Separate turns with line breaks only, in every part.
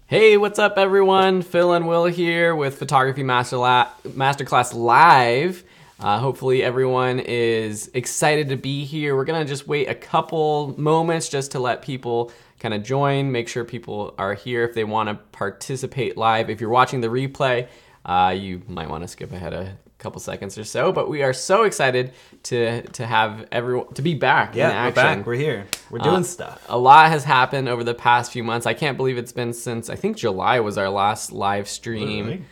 Hey, what's up, everyone? Phil and Will here with Photography Masterclass Live. Hopefully everyone is excited to be here. We're going to just wait a couple moments just to let people kind of join, make sure people are here if they want to participate live. If you're watching the replay, you might want to skip ahead a couple seconds or so, but we are so excited to have everyone to be back in action.
We're back. We're here. We're doing stuff.
A lot has happened over the past few months. I can't believe it's been since, I think July was our last live stream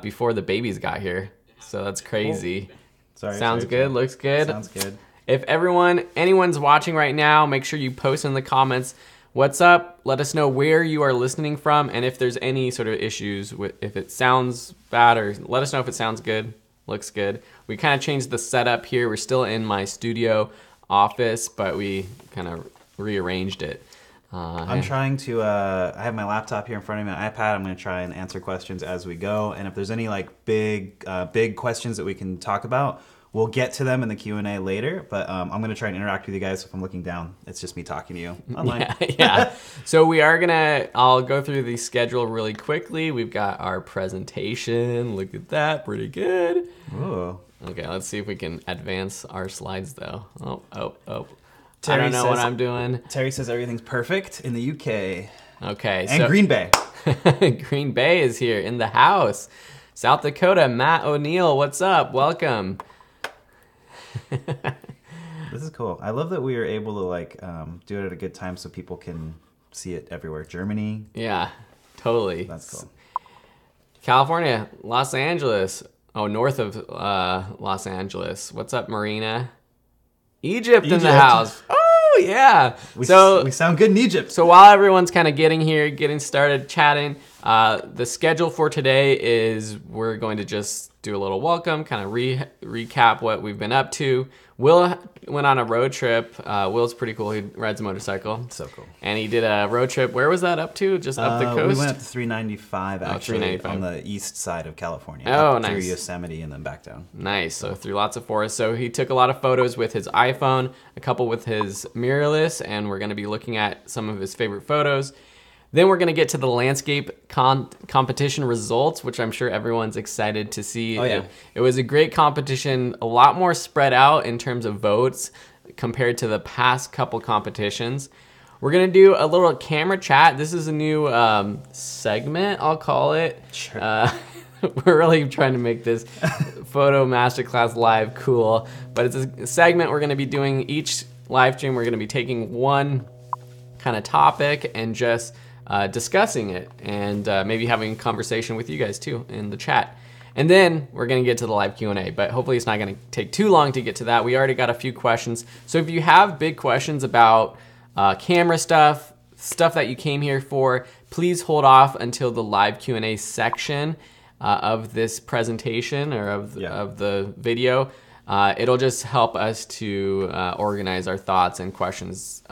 before the babies got here. So that's crazy. Sounds good. Looks good.
Sounds good.
If anyone's watching right now, make sure you post in the comments what's up. Let us know where you are listening from, and if there's any sort of issues with if it sounds bad, or let us know if it sounds good. Looks good. We kind of changed the setup here. We're still in my studio office, but we kind of rearranged it.
I'm trying to, I have my laptop here in front of me, my iPad. I'm going to try and answer questions as we go. And if there's any like big questions that we can talk about, we'll get to them in the Q&A later. But I'm going to try and interact with you guys. If I'm looking down, it's just me talking to you online.
Yeah. So I'll go through the schedule really quickly. We've got our presentation. Look at that. Pretty good.
Ooh.
Okay, let's see if we can advance our slides though. Oh.
Terry
I don't know
says,
what I'm doing.
Terry says everything's perfect in the UK.
Okay.
And Green Bay.
Green Bay is here in the house. South Dakota, Matt O'Neill, what's up? Welcome.
This is cool. I love that we are able to do it at a good time so people can see it everywhere. Germany.
Yeah, totally.
That's cool.
California, Los Angeles. Oh, north of Los Angeles. What's up, Marina? Egypt in the house. Oh, yeah.
We sound good in Egypt.
So while everyone's kind of getting started chatting, the schedule for today is we're going to just do a little welcome, kind of recap what we've been up to. Will went on a road trip. Will's pretty cool. He rides a motorcycle.
So cool.
And he did a road trip. Where was that up to? Just up the coast?
We went up to 395, actually,
395.
on the east side of California.
Oh,
up
nice.
Through Yosemite and then back down.
Nice. So through lots of forests. So he took a lot of photos with his iPhone, a couple with his mirrorless, and we're going to be looking at some of his favorite photos. Then we're going to get to the landscape competition results, which I'm sure everyone's excited to see.
Oh, yeah.
It was a great competition, a lot more spread out in terms of votes compared to the past couple competitions. We're going to do a little camera chat. This is a new segment, I'll call it.
Sure.
We're really trying to make this photo masterclass live cool, but it's a segment we're going to be doing each live stream. We're going to be taking one kind of topic and just discussing it, and maybe having a conversation with you guys too in the chat. And then we're going to get to the live Q&A, but hopefully it's not going to take too long to get to that. We already got a few questions. So if you have big questions about camera stuff that you came here for, please hold off until the live Q&A section of this presentation or of the video. It'll just help us to organize our thoughts and questions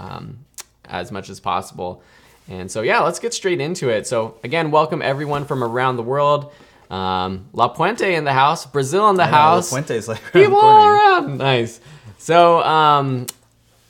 as much as possible. And so, yeah, let's get straight into it. So, again, welcome everyone from around the world. La Puente in the house, Brazil in the house.
La Puente's like
people all around. Nice. So,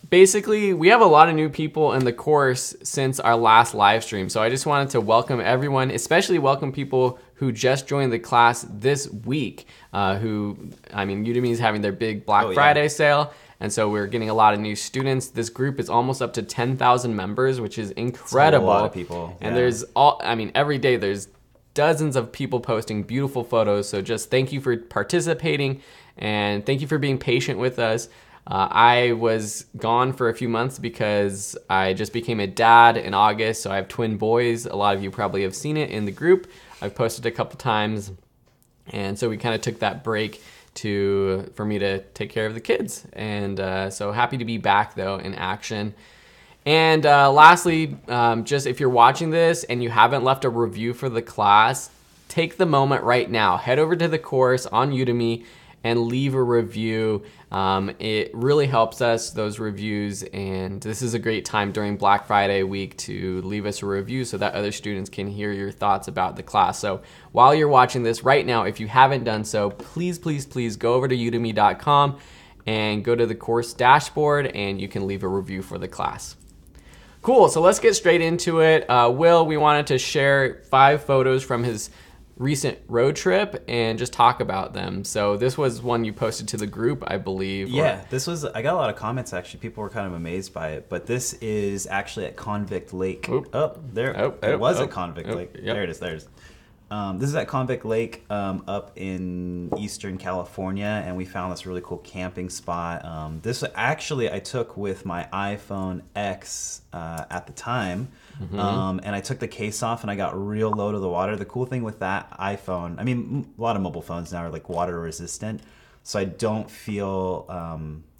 basically, we have a lot of new people in the course since our last live stream. So I just wanted to welcome everyone, especially welcome people who just joined the class this week. Udemy is having their big Black Friday sale. And so we're getting a lot of new students. This group is almost up to 10,000 members, which is incredible.
That's a lot of people.
And there's every day there's dozens of people posting beautiful photos. So just thank you for participating, and thank you for being patient with us. I was gone for a few months because I just became a dad in August. So I have twin boys. A lot of you probably have seen it in the group. I've posted a couple times. And so we kind of took that break for me to take care of the kids. And so happy to be back though in action. And lastly, just if you're watching this and you haven't left a review for the class, take the moment right now. Head over to the course on Udemy and leave a review. It really helps us, those reviews, and this is a great time during Black Friday week to leave us a review so that other students can hear your thoughts about the class. So while you're watching this right now, if you haven't done so, please go over to udemy.com and go to the course dashboard, and you can leave a review for the class. Cool. So let's get straight into it. Will, we wanted to share 5 photos from his recent road trip and just talk about them. So this was one you posted to the group, I believe.
Yeah, this was, I got a lot of comments actually. People were kind of amazed by it, but this is actually at Convict Lake. It was at Convict Lake. Yep. There it is. This is at Convict Lake up in Eastern California, and we found this really cool camping spot. This actually I took with my iPhone X at the time, and I took the case off and I got real low to the water. The cool thing with that iPhone, I mean, a lot of mobile phones now are like water resistant, so I don't feel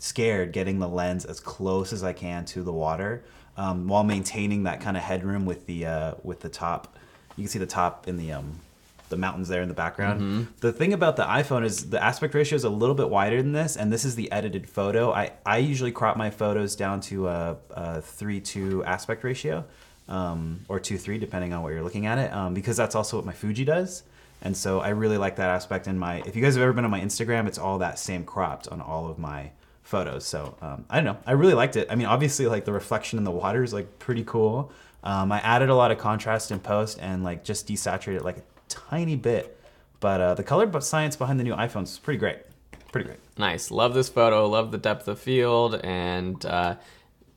scared getting the lens as close as I can to the water while maintaining that kind of headroom with the top. You can see the top in the mountains there in the background. The thing about the iPhone is the aspect ratio is a little bit wider than this, and this is the edited photo. I usually crop my photos down to a 3:2 aspect ratio, or 2:3 depending on what you're looking at it, because that's also what my Fuji does. And so I really like that aspect in my, if you guys have ever been on my Instagram, it's all that same cropped on all of my photos. So I don't know, I really liked it. I mean, obviously like the reflection in the water is like pretty cool. I added a lot of contrast in post and like just desaturated like a tiny bit, but the color science behind the new iPhones is pretty great.
Nice. Love this photo. Love the depth of field, and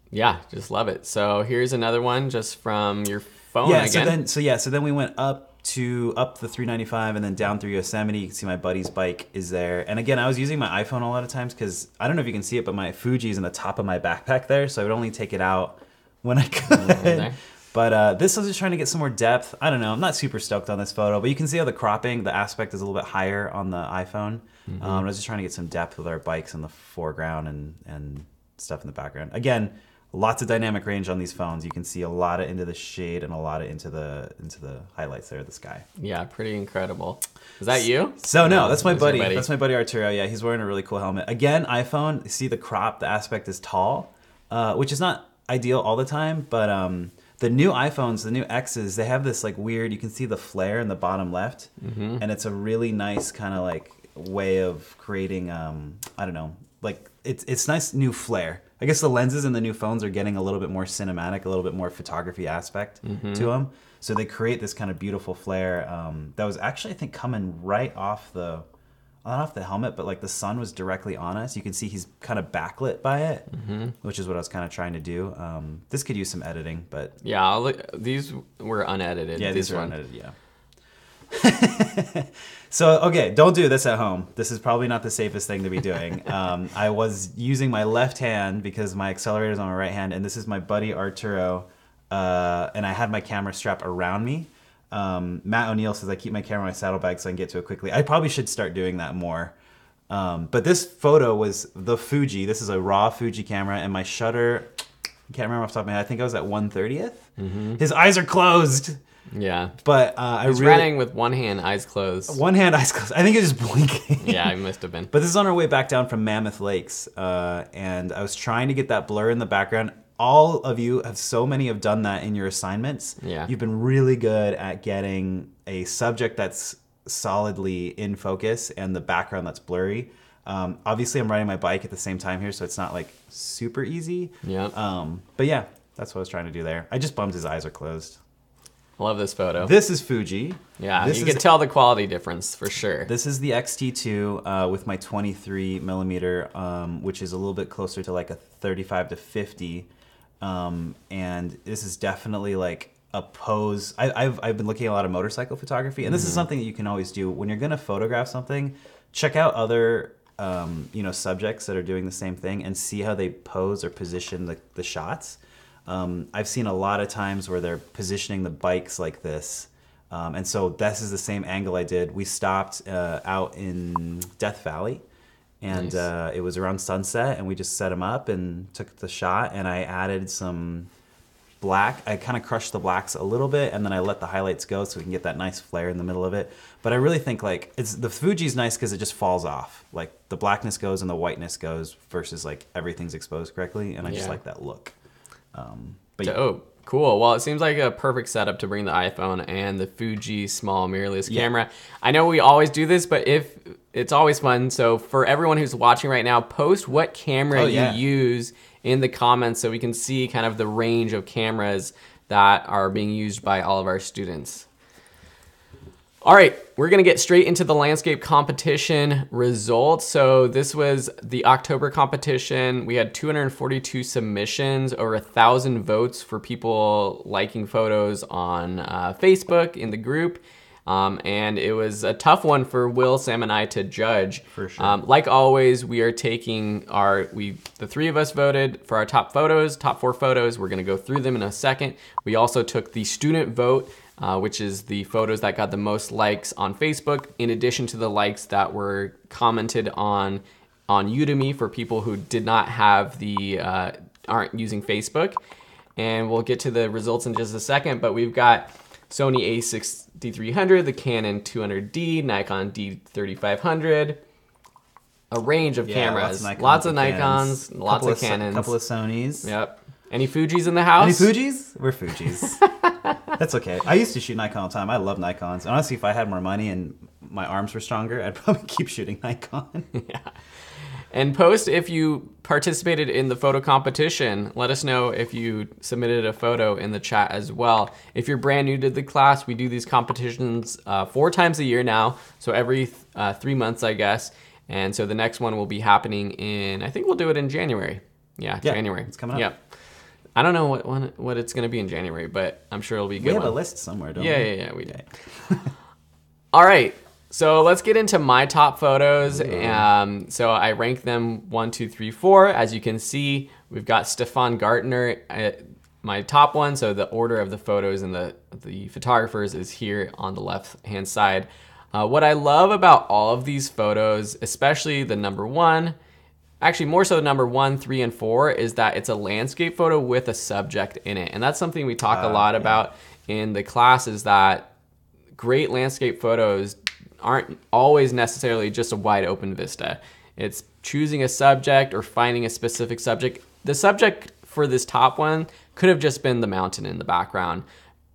yeah, just love it. So here's another one just from your phone again.
So then we went up the 395 and then down through Yosemite. You can see my buddy's bike is there. And again, I was using my iPhone a lot of times because I don't know if you can see it, but my Fuji is in the top of my backpack there, so I would only take it out when I could. But this was just trying to get some more depth. I don't know. I'm not super stoked on this photo, but you can see how the cropping, the aspect is a little bit higher on the iPhone. I was just trying to get some depth with our bikes in the foreground and stuff in the background. Again, lots of dynamic range on these phones. You can see a lot of into the shade and a lot of into the highlights there of the sky.
Yeah, pretty incredible. Is that you?
So no, that's my buddy. That's my buddy Arturo. Yeah, he's wearing a really cool helmet. Again, iPhone, see the crop, the aspect is tall, which is not ideal all the time, but the new iPhones, the new X's, they have this like weird, you can see the flare in the bottom left, and it's a really nice kind of like way of creating, I don't know, like it's nice new flare. I guess the lenses in the new phones are getting a little bit more cinematic, a little bit more photography aspect to them. So they create this kind of beautiful flare that was actually, I think, coming right off the, not off the helmet, but like the sun was directly on us. You can see he's kind of backlit by it, which is what I was kind of trying to do. This could use some editing, but
yeah, these were unedited.
Yeah, these are unedited. Yeah. So okay, don't do this at home. This is probably not the safest thing to be doing. I was using my left hand because my accelerator is on my right hand, and this is my buddy Arturo, and I had my camera strapped around me. Matt O'Neill says I keep my camera in my saddlebag so I can get to it quickly. I probably should start doing that more. But this photo was the Fuji. This is a raw Fuji camera, and my shutter, I can't remember off the top of my head. I think I was at 1/30th. His eyes are closed.
Yeah.
But
I was running with one hand, eyes closed.
One hand, eyes closed. I think it was just blinking.
Yeah, it must have been.
But this is on our way back down from Mammoth Lakes, and I was trying to get that blur in the background. All of you have done that in your assignments.
Yeah.
You've been really good at getting a subject that's solidly in focus and the background that's blurry. Obviously, I'm riding my bike at the same time here, so it's not like super easy.
Yeah.
But yeah, that's what I was trying to do there. I just bummed his eyes are closed.
Love this photo.
This is Fuji.
Yeah, you can tell the quality difference for sure.
This is the X-T2 with my 23 millimeter, which is a little bit closer to like a 35 to 50. And this is definitely like a pose. I've been looking at a lot of motorcycle photography, and this is something that you can always do when you're going to photograph something. Check out other subjects that are doing the same thing and see how they pose or position the shots. I've seen a lot of times where they're positioning the bikes like this. And so this is the same angle I did. We stopped out in Death Valley, and nice. It was around sunset, and we just set them up and took the shot, and I added some black. I kind of crushed the blacks a little bit, and then I let the highlights go so we can get that nice flare in the middle of it. But I really think like the Fuji's nice because it just falls off. Like the blackness goes and the whiteness goes versus like everything's exposed correctly, and I just like that look.
Cool. Well, it seems like a perfect setup to bring the iPhone and the Fuji small mirrorless camera. I know we always do this, but it's always fun. So for everyone who's watching right now, post what camera you use in the comments so we can see kind of the range of cameras that are being used by all of our students. All right, we're gonna get straight into the landscape competition results. So this was the October competition. We had 242 submissions, over 1,000 votes for people liking photos on Facebook in the group. And it was a tough one for Will, Sam, and I to judge.
For sure.
Like always, we are taking the three of us voted for our top 4 photos. We're gonna go through them in a second. We also took the student vote, which is the photos that got the most likes on Facebook, in addition to the likes that were commented on Udemy for people who did not have aren't using Facebook. And we'll get to the results in just a second, but we've got Sony a6300, the Canon 200D, Nikon D3500, a range of cameras. Lots of Nikons, lots of Canons.
A couple of Sonys.
Yep. Any Fujis in the house?
Any Fujis? We're Fujis. That's okay. I used to shoot Nikon all the time. I love Nikons. Honestly, if I had more money and my arms were stronger, I'd probably keep shooting Nikon.
Yeah. And post if you participated in the photo competition. Let us know if you submitted a photo in the chat as well. If you're brand new to the class, we do these competitions 4 times a year now. So every 3 months, I guess. And so the next one will be happening I think we'll do it in January. Yeah, January.
It's coming up.
Yep. I don't know what it's going to be in January, but I'm sure it'll be a good.
We have a list somewhere, don't we?
Yeah, we do. All right, so let's get into my top photos. So I rank them 1, 2, 3, 4. As you can see, we've got Stefan Gartner at my top one. So the order of the photos and the photographers is here on the left-hand side. What I love about all of these photos, especially the number 1, actually more so the number 1, 3, and 4, is that it's a landscape photo with a subject in it. And that's something we talk a lot about in the class, is that great landscape photos aren't always necessarily just a wide open vista. It's choosing a subject or finding a specific subject. The subject for this top one could have just been the mountain in the background,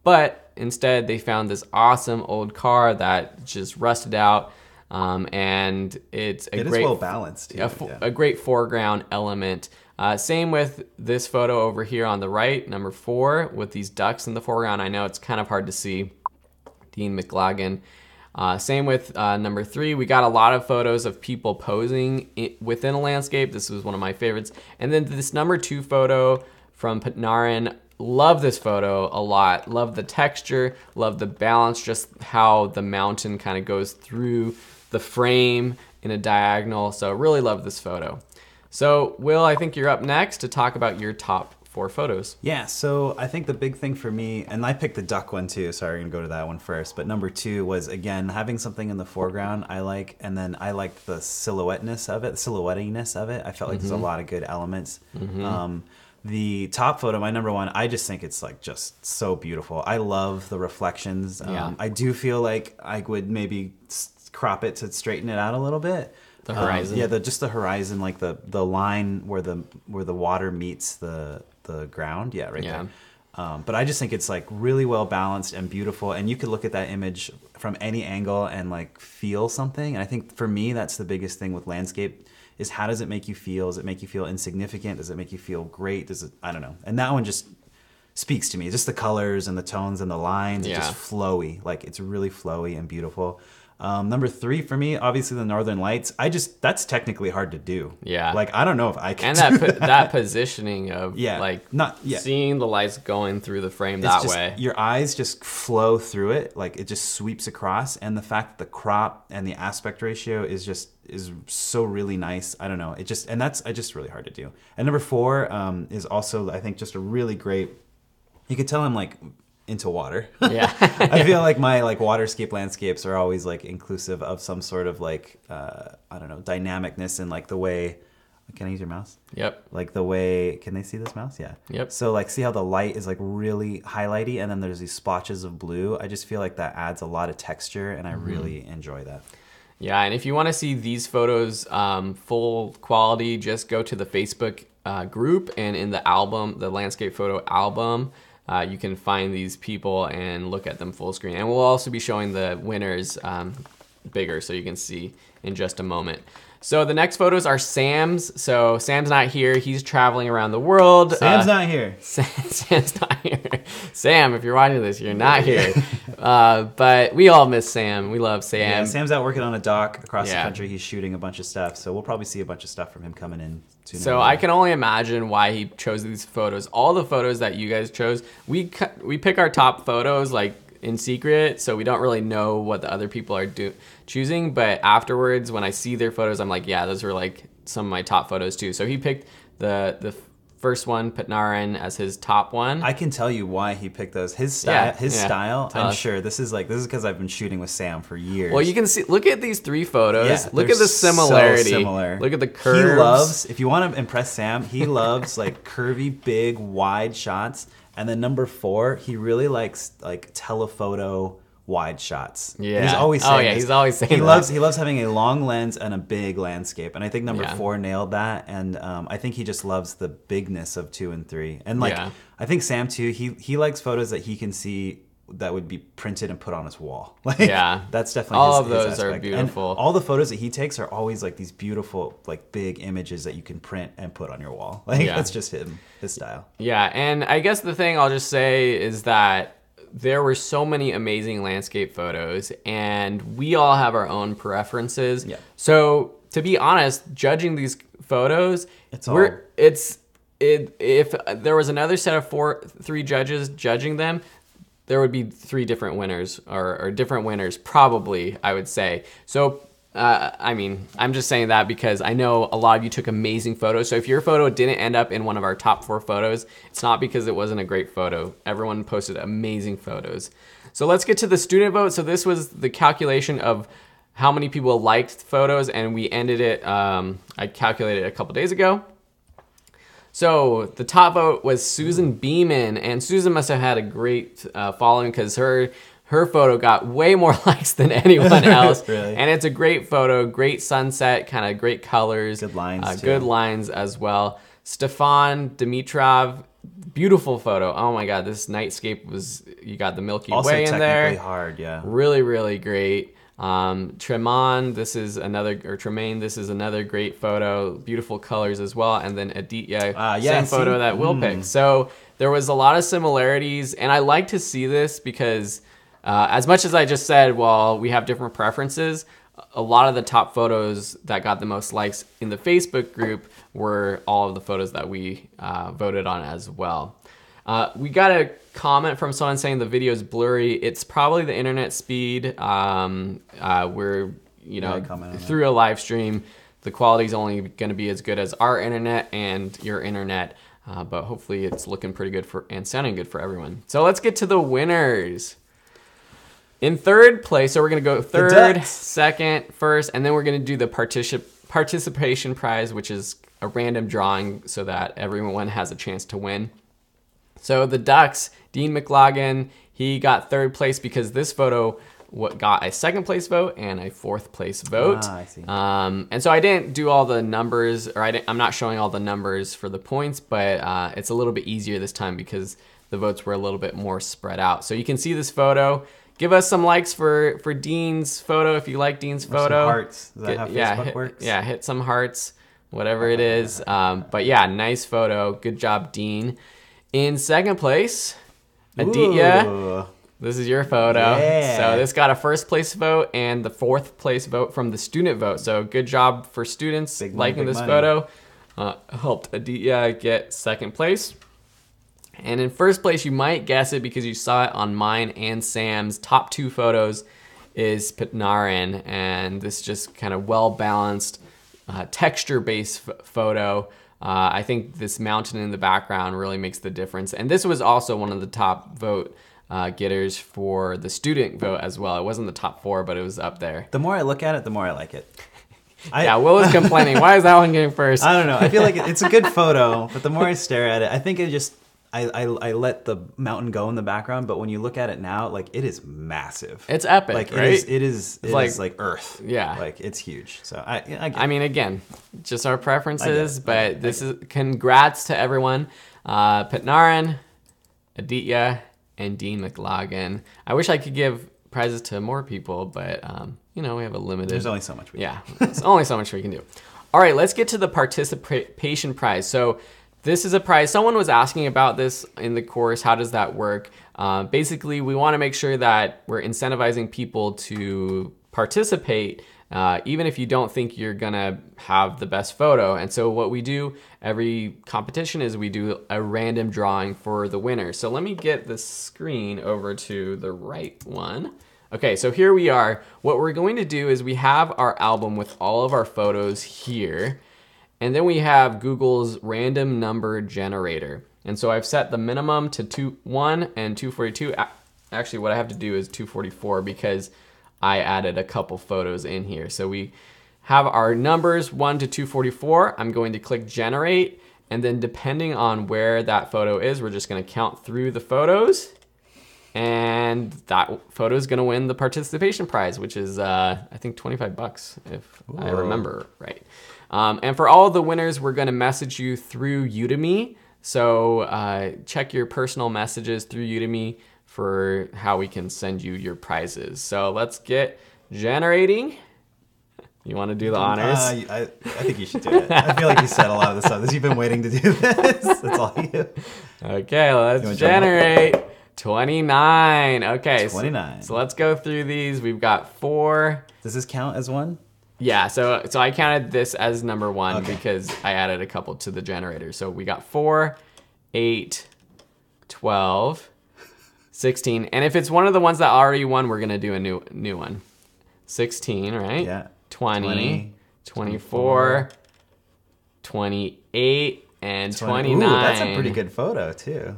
but instead they found this awesome old car that just rusted out. And it is
well balanced.
A great foreground element. Same with this photo over here on the right, number 4, with these ducks in the foreground. I know it's kind of hard to see. Dean McLagan. Same with number 3. We got a lot of photos of people posing within a landscape. This was one of my favorites. And then this number 2 photo from Patnarin. Love this photo a lot. Love the texture, love the balance, just how the mountain kind of goes through the frame in a diagonal. So really love this photo. So Will, I think you're up next to talk about your top 4 photos.
Yeah, so I think the big thing for me, and I picked the duck one too, so I'm gonna go to that one first, but number 2 was, again, having something in the foreground I like, and then I liked the silhouettiness of it. I felt like there's a lot of good elements. The top photo, my number 1, I just think it's like just so beautiful. I love the reflections. I do feel like I would maybe crop it to straighten it out a little bit.
The horizon.
Just the horizon, like the line where the water meets the ground. Yeah, right there. But I just think it's like really well balanced and beautiful, and you could look at that image from any angle and like feel something. And I think for me, that's the biggest thing with landscape, is how does it make you feel? Does it make you feel insignificant? Does it make you feel great? I don't know. And that one just speaks to me. Just the colors and the tones and the lines, it's just flowy. Like it's really flowy and beautiful. Number 3 for me, obviously the Northern Lights. That's technically hard to do.
Yeah.
Like I don't know if I can.
And
do
that positioning of seeing the lights going through the frame way.
Your eyes just flow through it, like it just sweeps across, and the fact that the crop and the aspect ratio is so really nice. I don't know. It's just really hard to do. And number 4 is also, I think, just a really great. You could tell I'm like into water.
Yeah.
I feel like my like waterscape landscapes are always like inclusive of some sort of like I don't know, dynamicness, and like the way. Can I use your mouse?
Yep.
Like the way, can they see this mouse? Yeah.
Yep.
So like see how the light is like really highlighty, and then there's these splotches of blue. I just feel like that adds a lot of texture, and I really enjoy that.
Yeah, and if you want to see these photos full quality, just go to the Facebook group, and in the album, the landscape photo album, you can find these people and look at them full screen. And we'll also be showing the winners bigger, so you can see in just a moment. So the next photos are Sam's. So Sam's not here. He's traveling around the world.
Sam's not here.
Sam's not here. Sam, if you're watching this, you're not here. But we all miss Sam. We love Sam.
Yeah, Sam's out working on a dock across the country. He's shooting a bunch of stuff. So we'll probably see a bunch of stuff from him coming in soon.
So I can only imagine why he chose these photos. All the photos that you guys chose, we pick our top photos like in secret, so we don't really know what the other people are choosing. But afterwards, when I see their photos, I'm like, yeah, those were like some of my top photos too. So he picked the first one, Patnarin, as his top one.
I can tell you why he picked those. His style. I'm sure this is because I've been shooting with Sam for years.
Well, you can see. Look at these 3 photos. Yeah, look at the similarity.
So similar.
Look at the curves.
He loves. If you want to impress Sam, he loves like curvy, big, wide shots. And then number 4, he really likes like telephoto wide shots.
Yeah,
he's always saying.
He's always saying.
He loves having a long lens and a big landscape. And I think number 4 nailed that. And I think he just loves the bigness of 2 and 3. And like I think Sam too. He likes photos that he can see that would be printed and put on his wall. Like, that's definitely
all of those are beautiful.
And all the photos that he takes are always like these beautiful, like big images that you can print and put on your wall. Like that's just his style.
Yeah, and I guess the thing I'll just say is that there were so many amazing landscape photos, and we all have our own preferences. Yeah. So to be honest, judging these photos, if there was another set of 3 judges judging them, there would be 3 different winners or different winners, probably, I would say. So, I mean, I'm just saying that because I know a lot of you took amazing photos. So if your photo didn't end up in one of our top 4 photos, it's not because it wasn't a great photo. Everyone posted amazing photos. So let's get to the student vote. So this was the calculation of how many people liked photos, and we ended it, I calculated it a couple days ago. So the top vote was Susan Beeman, and Susan must have had a great following because her photo got way more likes than anyone else.
Really?
And it's a great photo, great sunset, kind of great colors.
Good lines, too.
Good lines as well. Stefan Dimitrov, beautiful photo. Oh my God, this nightscape you got the Milky Way in there.
Also technically hard, yeah.
Really, really great. Tremaine, this is another great photo, beautiful colors as well. And then Aditya, same photo that Will picked. So there was a lot of similarities, and I like to see this because as much as I just said, well, we have different preferences, a lot of the top photos that got the most likes in the Facebook group were all of the photos that we voted on as well. We got a comment from someone saying the video is blurry. It's probably the internet speed. We're, through a live stream, the quality is only going to be as good as our internet and your internet. But hopefully it's looking pretty good and sounding good for everyone. So let's get to the winners. In third place, so we're going to go third, second, first, and then we're going to do the participation prize, which is a random drawing so that everyone has a chance to win. So the Ducks, Dean McLaughlin, he got third place because this photo got a second place vote and a fourth place vote.
I see.
And so I didn't do all the numbers, or I'm not showing all the numbers for the points, but it's a little bit easier this time because the votes were a little bit more spread out. So you can see this photo. Give us some likes for Dean's photo if you like Dean's photo.
Some hearts. Is that how Facebook works?
Yeah, hit some hearts, whatever it is. But yeah, nice photo. Good job, Dean. In second place, Aditya.
Ooh.
This is your photo.
Yeah.
So this got a first place vote and the fourth place vote from the student vote. So good job for students liking this photo. Helped Aditya get second place. And in first place, you might guess it because you saw it on mine and Sam's top 2 photos is Patnarin. And this just kind of well-balanced, texture-based photo. I think this mountain in the background really makes the difference. And this was also one of the top vote getters for the student vote as well. It wasn't the top 4, but it was up there.
The more I look at it, the more I like it.
Will was complaining. Why is that one getting first?
I don't know. I feel like it's a good photo, but the more I stare at it, I think it just... I let the mountain go in the background, but when you look at it now, like it is massive.
It's epic,
like
right?
It is like Earth.
Yeah,
like it's huge. So
I mean, again, just our preferences, but this is congrats to everyone. Patnarin, Aditya, and Dean McLaughlin. I wish I could give prizes to more people, but you know, we have a limited.
There's only so much we can.
Yeah, there's only so much we can do. All right, let's get to the participation prize. So this is a prize. Someone was asking about this in the course. How does that work? Basically, we want to make sure that we're incentivizing people to participate, even if you don't think you're gonna have the best photo. And so what we do every competition is we do a random drawing for the winner. So let me get the screen over to the right one. Okay, so here we are. What we're going to do is we have our album with all of our photos here, and then we have Google's random number generator. And so I've set the minimum to 1 and 242. Actually, what I have to do is 244 because I added a couple photos in here. So we have our numbers 1 to 244. I'm going to click generate, and then depending on where that photo is, we're just gonna count through the photos, and that photo is gonna win the participation prize, which is I think $25 if I remember right. And for all of the winners, we're gonna message you through Udemy. So check your personal messages through Udemy for how we can send you your prizes. So let's get generating. You want to do the honors?
I think you should do it. I feel like you said a lot of the stuff. You've been waiting to do this. That's all you.
Okay, let's generate 29. Okay,
29.
So let's go through these. We've got 4.
Does this count as one?
Yeah, so I counted this as number 1 because I added a couple to the generator. So we got 4, 8, 12, 16. And if it's one of the ones that already won, we're gonna do a new one. 16, right?
Yeah.
20, 24, 28, and 29.
Ooh, that's a pretty good photo too.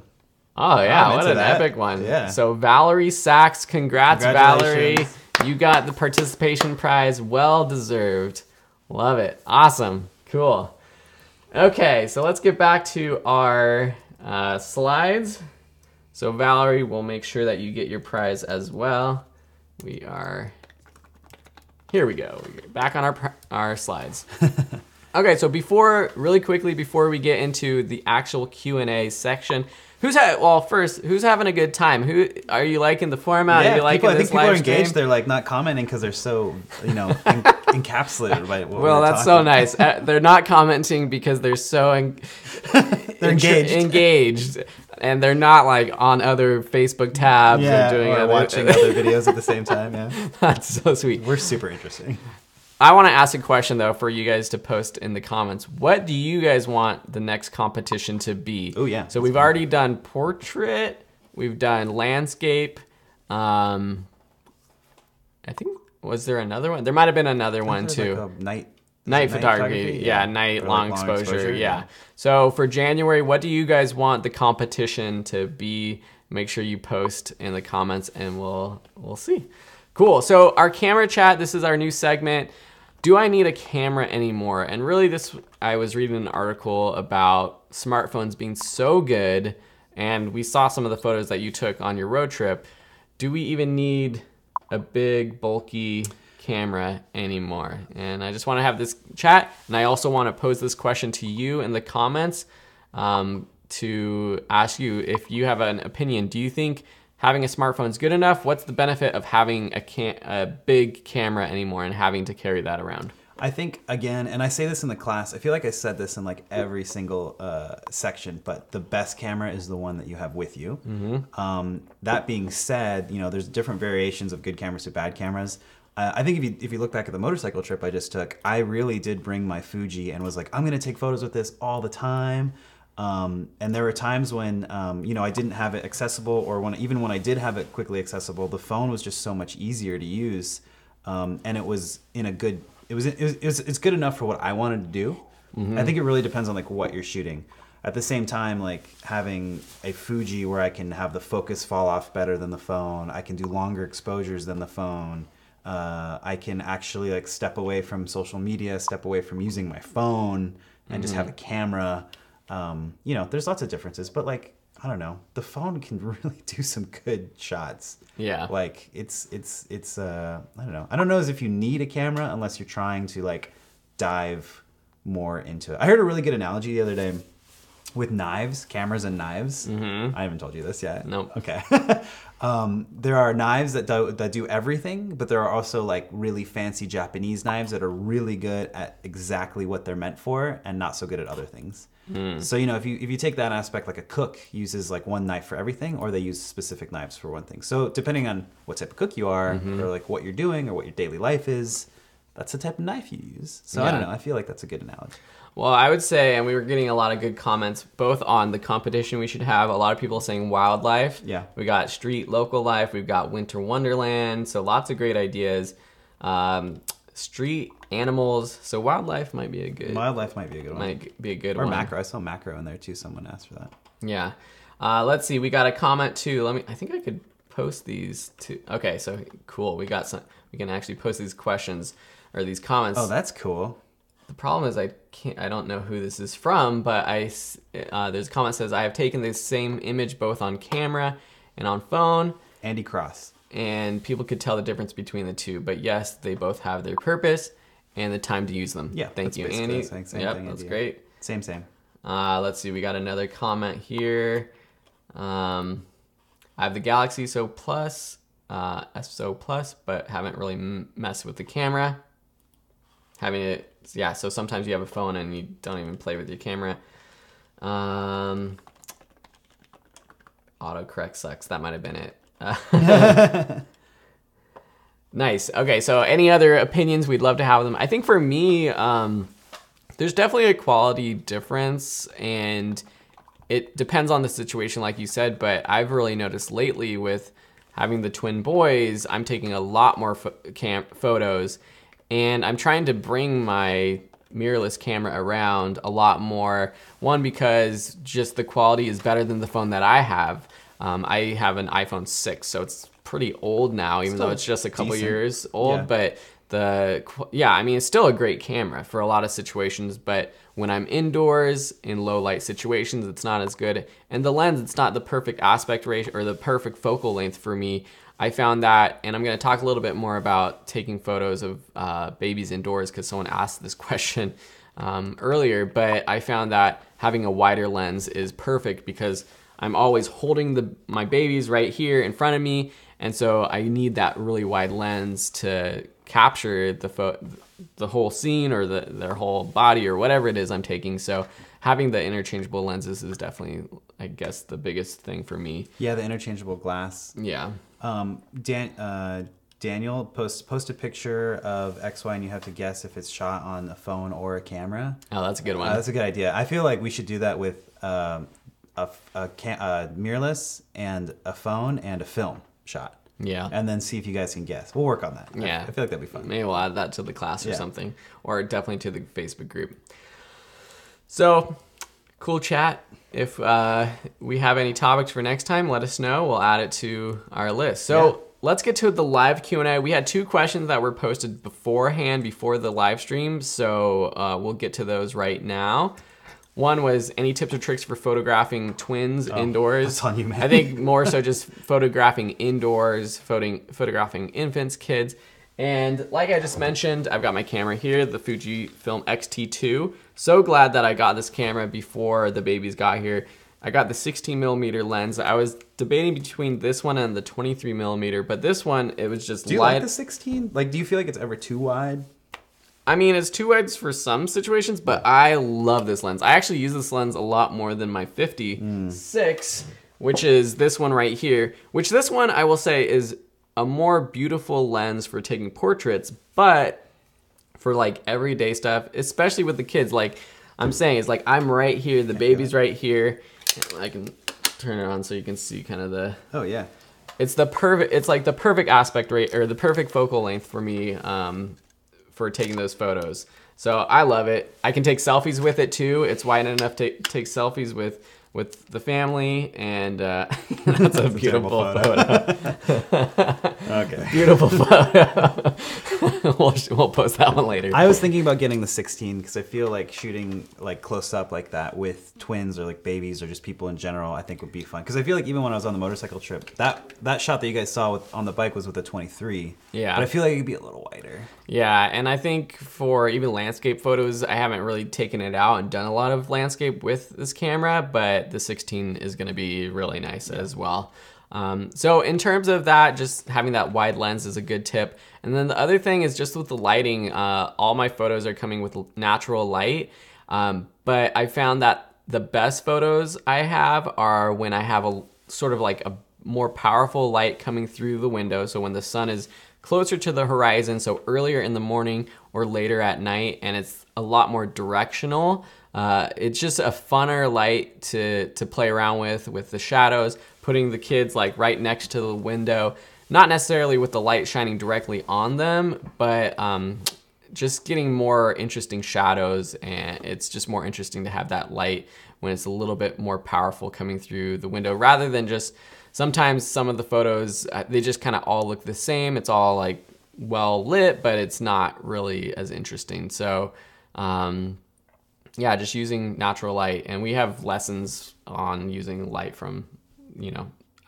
Oh yeah, what an epic one.
Yeah.
So Valerie Sachs, congrats Valerie. You got the participation prize, well deserved. Love it, awesome, cool. Okay, so let's get back to our slides. So Valerie, we'll make sure that you get your prize as well. Here we go. We're back on our slides. Okay, so really quickly before we get into the actual Q&A section, who's having a good time? Who are you liking the format?
Yeah,
are you liking
I think people
live
are engaged.
stream?
They're like not commenting because they're so encapsulated by what
Well,
we're
that's
talking.
so nice. They're not commenting because they're so
They're
engaged, and they're not like on other Facebook tabs
or watching other videos at the same time. Yeah,
that's so sweet.
We're super interesting.
I want to ask a question though for you guys to post in the comments. What do you guys want the next competition to be?
Oh yeah.
So we've already done portrait, we've done landscape. I think, was there another one? There might have been another one too.
Like
night photography. Yeah, night long exposure. Yeah. So for January, what do you guys want the competition to be? Make sure you post in the comments and we'll see. Cool. So our camera chat, this is our new segment. Do I need a camera anymore? And really I was reading an article about smartphones being so good, and we saw some of the photos that you took on your road trip. Do we even need a big, bulky camera anymore? And I just want to have this chat, and I also want to pose this question to you in the comments to ask you if you have an opinion. Do you think having a smartphone is good enough? What's the benefit of having a big camera anymore and having to carry that around?
I think, again, and I say this in the class, I feel like I said this in like every single section, but the best camera is the one that you have with you. Mm-hmm. That being said, there's different variations of good cameras to bad cameras. I think if you look back at the motorcycle trip I just took, I really did bring my Fuji and was like, I'm going to take photos with this all the time. And there were times when, I didn't have it accessible, or even when I did have it quickly accessible, the phone was just so much easier to use. And it was it's good enough for what I wanted to do. Mm-hmm. I think it really depends on like what you're shooting. At the same time, like having a Fuji where I can have the focus fall off better than the phone, I can do longer exposures than the phone. I can actually like step away from social media, step away from using my phone, and just have a camera. There's lots of differences, but like, I don't know, the phone can really do some good shots.
Yeah.
Like it's I don't know. I don't know as if you need a camera unless you're trying to like dive more into it. I heard a really good analogy the other day. with knives, cameras and knives. I haven't told you this yet.
Nope.
Okay. There are knives that do everything, but there are also like really fancy Japanese knives that are really good at exactly what they're meant for and not so good at other things. So, you know, if you take that aspect, like a cook uses like one knife for everything, or they use specific knives for one thing. So depending on what type of cook you are, or like what you're doing or what your daily life is, that's the type of knife you use. So I don't know. I feel like that's a good analogy.
Well, I would say, and we were getting a lot of good comments, both on the competition we should have. A lot of people saying wildlife.
Yeah.
We got street local life. We've got winter wonderland. So lots of great ideas. Street animals. So wildlife might be a good.
Wildlife might be a good one.
Might be a good
or
one.
Or macro. I saw macro in there too. Someone asked for that.
Yeah. Let's see. We got a comment too. I think I could post these too. Okay. So cool. We got some. We can actually post these questions or these comments.
Oh, that's cool.
The problem is I don't know who this is from, but there's a comment that says, I have taken the same image both on camera and on phone.
Andy Cross.
And people could tell the difference between the two. But yes, they both have their purpose and the time to use them.
Yeah.
Thank you, Andy.
Same
yep,
thing,
that's
Andy.
great.
Same.
Let's see. We got another comment here. I have the Galaxy SO Plus, but haven't really messed with the camera. Having it, yeah, so sometimes you have a phone and you don't even play with your camera. Autocorrect sucks. That might have been it. Nice. Okay, so any other opinions? We'd love to have them. I think for me, there's definitely a quality difference, and it depends on the situation, like you said, but I've really noticed lately with having the twin boys, I'm taking a lot more photos. And I'm trying to bring my mirrorless camera around a lot more. One, because just the quality is better than the phone that I have. I have an iPhone 6, so it's pretty old now, even though it's just a couple years old. Yeah. But I mean, it's still a great camera for a lot of situations. But when I'm indoors in low light situations, it's not as good. And the lens, it's not the perfect aspect ratio or the perfect focal length for me. I found that, and I'm going to talk a little bit more about taking photos of babies indoors because someone asked this question earlier, but I found that having a wider lens is perfect because I'm always holding my babies right here in front of me, and so I need that really wide lens to capture the whole scene or their whole body or whatever it is I'm taking. So having the interchangeable lenses is definitely, I guess, the biggest thing for me.
Yeah, the interchangeable glass.
Yeah.
Daniel post a picture of XY and you have to guess if it's shot on a phone or a camera.
Oh, that's a good one.
That's a good idea. I feel like we should do that with a mirrorless and a phone and a film shot.
Yeah.
And then see if you guys can guess. We'll work on that.
Yeah.
I feel like that'd be fun.
Maybe we'll add that to the class or something. Or definitely to the Facebook group. So, cool chat. If we have any topics for next time, let us know. We'll add it to our list. So let's get to the live Q&A. We had 2 questions that were posted beforehand, before the live stream. So we'll get to those right now. One was, any tips or tricks for photographing twins indoors?
That's on you, man.
I think more so just photographing indoors, photographing infants, kids. And like I just mentioned, I've got my camera here, the Fujifilm X-T2. So glad that I got this camera before the babies got here. I got the 16mm lens. I was debating between this one and the 23mm, but this one, it was just light.
Do you like the 16? Like, do you feel like it's ever too wide?
I mean, it's too wide for some situations, but I love this lens. I actually use this lens a lot more than my 56, which is this one right here, which this one, I will say, is a more beautiful lens for taking portraits, but for like everyday stuff, especially with the kids, like I'm saying, it's like I'm right here, the baby's right here. I can turn it on so you can see kind of the...
Oh, yeah.
It's like the perfect aspect rate, or the perfect focal length for me for taking those photos. So I love it. I can take selfies with it too. It's wide enough to take selfies with the family, and that's a beautiful photo.
Okay.
Beautiful photo. we'll post that one later.
I was thinking about getting the 16 because I feel like shooting like close up like that with twins or like babies or just people in general, I think would be fun. Because I feel like even when I was on the motorcycle trip, that shot that you guys saw on the bike was with a 23.
Yeah.
But I feel like it could be a little wider.
Yeah, and I think for even landscape photos, I haven't really taken it out and done a lot of landscape with this camera, but the 16 is going to be really nice as well. So in terms of that, just having that wide lens is a good tip. And then the other thing is just with the lighting, all my photos are coming with natural light. But I found that the best photos I have are when I have a sort of like a more powerful light coming through the window. So when the sun is closer to the horizon, so earlier in the morning or later at night, and it's a lot more directional. It's just a funner light to play around with the shadows, putting the kids like right next to the window, not necessarily with the light shining directly on them, but just getting more interesting shadows, and it's just more interesting to have that light when it's a little bit more powerful coming through the window rather than just sometimes some of the photos, they just kind of all look the same. It's all like well lit, but it's not really as interesting. So yeah, just using natural light. And we have lessons on using light from,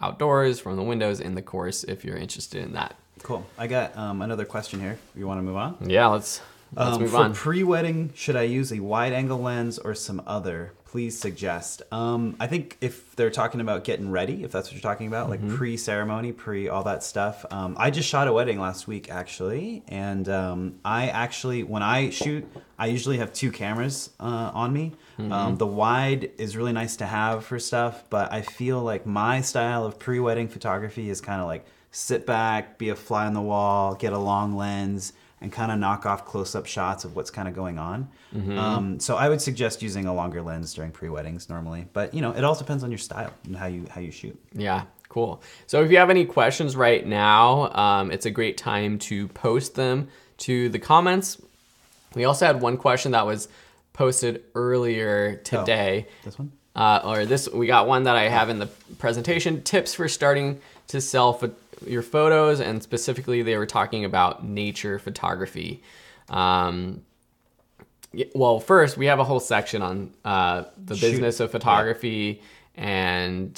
outdoors, from the windows in the course if you're interested in that.
Cool. I got another question here. You want to move on?
Yeah, let's move on.
For pre-wedding, should I use a wide-angle lens or some other? Please suggest. I think if they're talking about getting ready, if that's what you're talking about, like pre-ceremony, all that stuff. I just shot a wedding last week, actually. And when I shoot, I usually have 2 cameras on me. The wide is really nice to have for stuff, but I feel like my style of pre-wedding photography is kind of like sit back, be a fly on the wall, get a long lens, and kind of knock off close-up shots of what's kind of going on. So I would suggest using a longer lens during pre-weddings normally. But, it all depends on your style and how you shoot.
Yeah, cool. So if you have any questions right now, it's a great time to post them to the comments. We also had one question that was posted earlier today.
This one?
We got one that I have in the presentation, tips for starting to sell your photos, and specifically they were talking about nature photography. Well, first we have a whole section on the business of photography and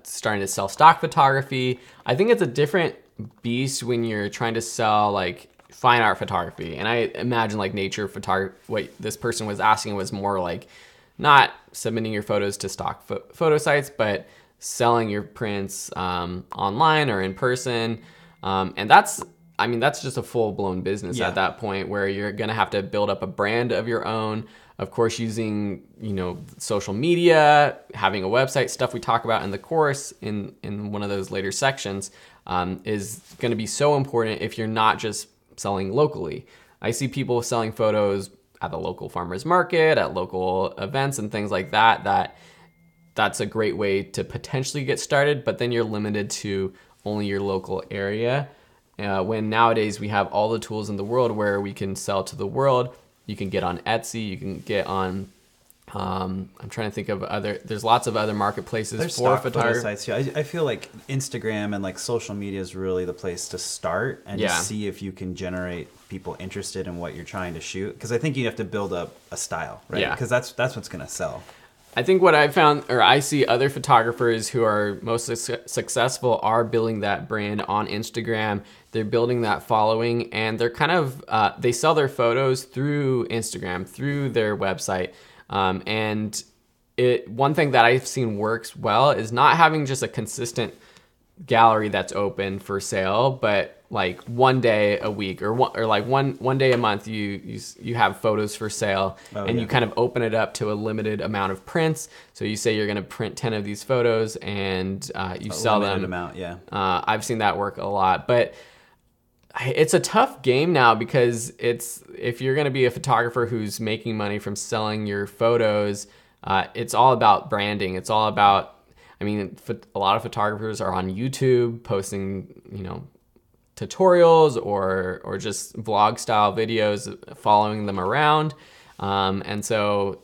starting to sell stock photography. I think it's a different beast when you're trying to sell like fine art photography, and I imagine like nature photography. What this person was asking was more like not submitting your photos to stock photo sites, but selling your prints online or in person. And that's just a full-blown business at that point, where you're going to have to build up a brand of your own. Of course, using, social media, having a website, stuff we talk about in the course in one of those later sections is going to be so important if you're not just selling locally. I see people selling photos at the local farmer's market, at local events and things like that, that's a great way to potentially get started, but then you're limited to only your local area. When nowadays we have all the tools in the world where we can sell to the world. You can get on Etsy, you can get on, I'm trying to think of there's lots of other marketplaces for photography.
Sites too. I feel like Instagram and like social media is really the place to start and just see if you can generate people interested in what you're trying to shoot. Because I think you have to build up a style, right?
Yeah.
Because that's what's going to sell.
I think what I found, or I see other photographers who are most successful are building that brand on Instagram. They're building that following, and they're kind of, they sell their photos through Instagram, through their website. And one thing that I've seen works well is not having just a consistent gallery that's open for sale, but like one day a week or one day a month you have photos for sale, you kind of open it up to a limited amount of prints. So you say you're going to print 10 of these photos and you sell them.
Amount, yeah.
I've seen that work a lot, but it's a tough game now because if you're going to be a photographer who's making money from selling your photos, it's all about branding. It's all about, a lot of photographers are on YouTube posting, tutorials or just vlog style videos, following them around. And so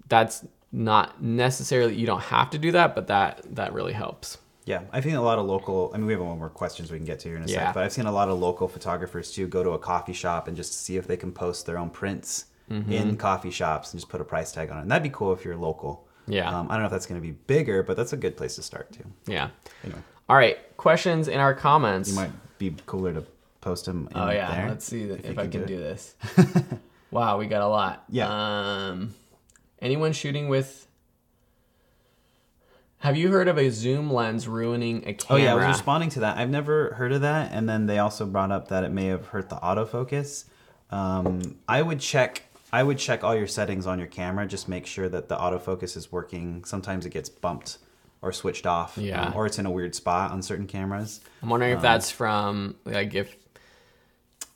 that's not necessarily, you don't have to do that, but that really helps.
Yeah, I've seen a lot of local. I mean, we have one more questions we can get to here in a
Yeah.
sec, but I've seen a lot of local photographers too go to a coffee shop and just see if they can post their own prints in coffee shops and just put a price tag on it. And that'd be cool if you're local.
Yeah.
I don't know if that's going to be bigger, but that's a good place to start too.
Yeah.
Anyway,
All right. Questions in our comments.
you might be cooler to post them in
Oh yeah.
there.
Let's see
if
if
you
I can
it.
do this. Wow, we got a lot.
Yeah.
Anyone shooting with? Have you heard of a zoom lens ruining a
Oh
camera?
yeah, I was responding to that. I've never heard of that, and then they also brought up that it may have hurt the autofocus. I would check all your settings on your camera. Just make sure that the autofocus is working. Sometimes it gets bumped or switched off,
Yeah.
or it's in a weird spot on certain cameras.
I'm wondering if that's from like if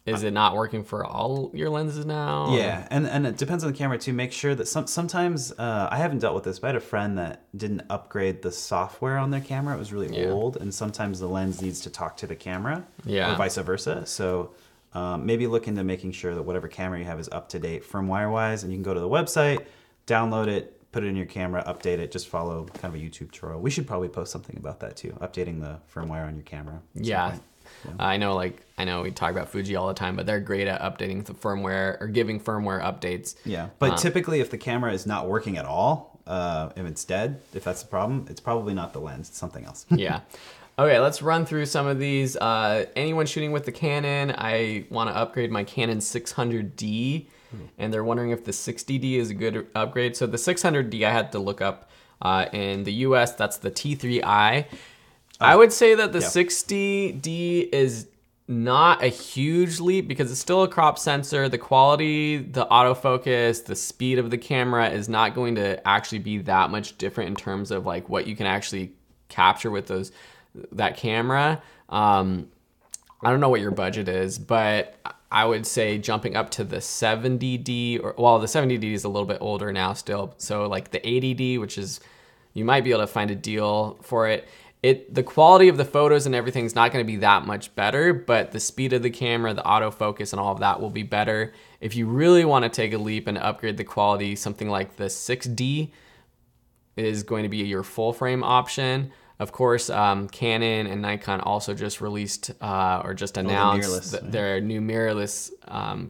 is it not working for all your lenses now?
Yeah, and it depends on the camera too. Make sure that sometimes I haven't dealt with this, but I had a friend that didn't upgrade the software on their camera. It was really old, and sometimes the lens needs to talk to the camera, or vice versa. So maybe look into making sure that whatever camera you have is up to date firmware wise, and you can go to the website, download it, put it in your camera, update it. Just follow kind of a YouTube tutorial. We should probably post something about that too, updating the firmware on your camera.
Yeah. I know we talk about Fuji all the time, but they're great at updating the firmware or giving firmware updates.
Yeah, but typically if the camera is not working at all, if it's dead, if that's the problem, it's probably not the lens, it's something else.
Yeah. Okay, let's run through some of these. Anyone shooting with the Canon, I want to upgrade my Canon 600D, and they're wondering if the 60D is a good upgrade. So the 600D I had to look up in the US, that's the T3i. I would say that the 60D is not a huge leap because it's still a crop sensor. The quality, the autofocus, the speed of the camera is not going to actually be that much different in terms of like what you can actually capture with that camera. I don't know what your budget is, but I would say jumping up to the 70D, the 70D is a little bit older now still. So like the 80D, which is, you might be able to find a deal for it. The quality of the photos and everything is not going to be that much better, but the speed of the camera, the autofocus, and all of that will be better. If you really want to take a leap and upgrade the quality, something like the 6D is going to be your full frame option. Of course, Canon and Nikon also just released or just announced their new mirrorless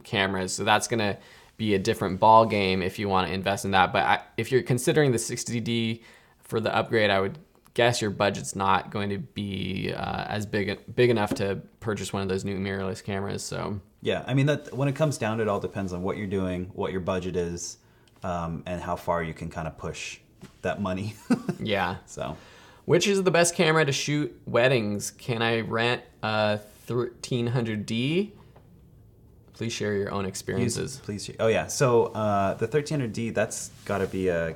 cameras. So that's going to be a different ball game if you want to invest in that. But if you're considering the 60D for the upgrade, I would guess your budget's not going to be as big enough to purchase one of those new mirrorless cameras. So
yeah, I mean that when it comes down to it, all depends on what you're doing, what your budget is, and how far you can kind of push that money.
Yeah.
So,
which is the best camera to shoot weddings? Can I rent a 1300D? Please share your own experiences.
Please. Oh yeah. So the 1300D, that's got to be a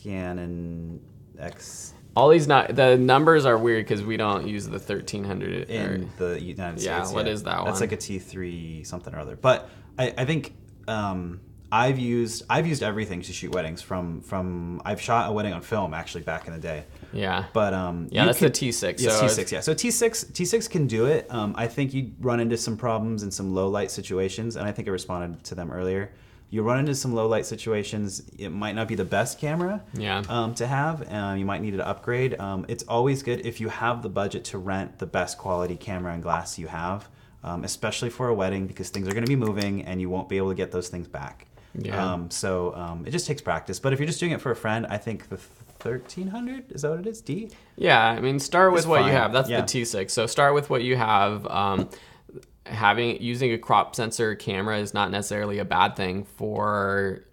Canon X.
All these the numbers are weird because we don't use the 1300
in the United States.
Yeah, what is that one?
That's like a T3 something or other. But I think I've used everything to shoot weddings. From I've shot a wedding on film actually back in the day.
Yeah.
But
that's the T6.
Yes, T6. Yeah. So T6 can do it. I think you run into some problems in some low light situations, and I think I responded to them earlier. You run into some low light situations. It might not be the best camera to have. You might need to upgrade. It's always good if you have the budget to rent the best quality camera and glass you have, especially for a wedding because things are going to be moving and you won't be able to get those things back.
Yeah.
It just takes practice. But if you're just doing it for a friend, I think the 1300, is that what it is? D?
Yeah, I mean, start with what you
fine.
have. That's the T6. So start with what you have. Using a crop sensor camera is not necessarily a bad thing for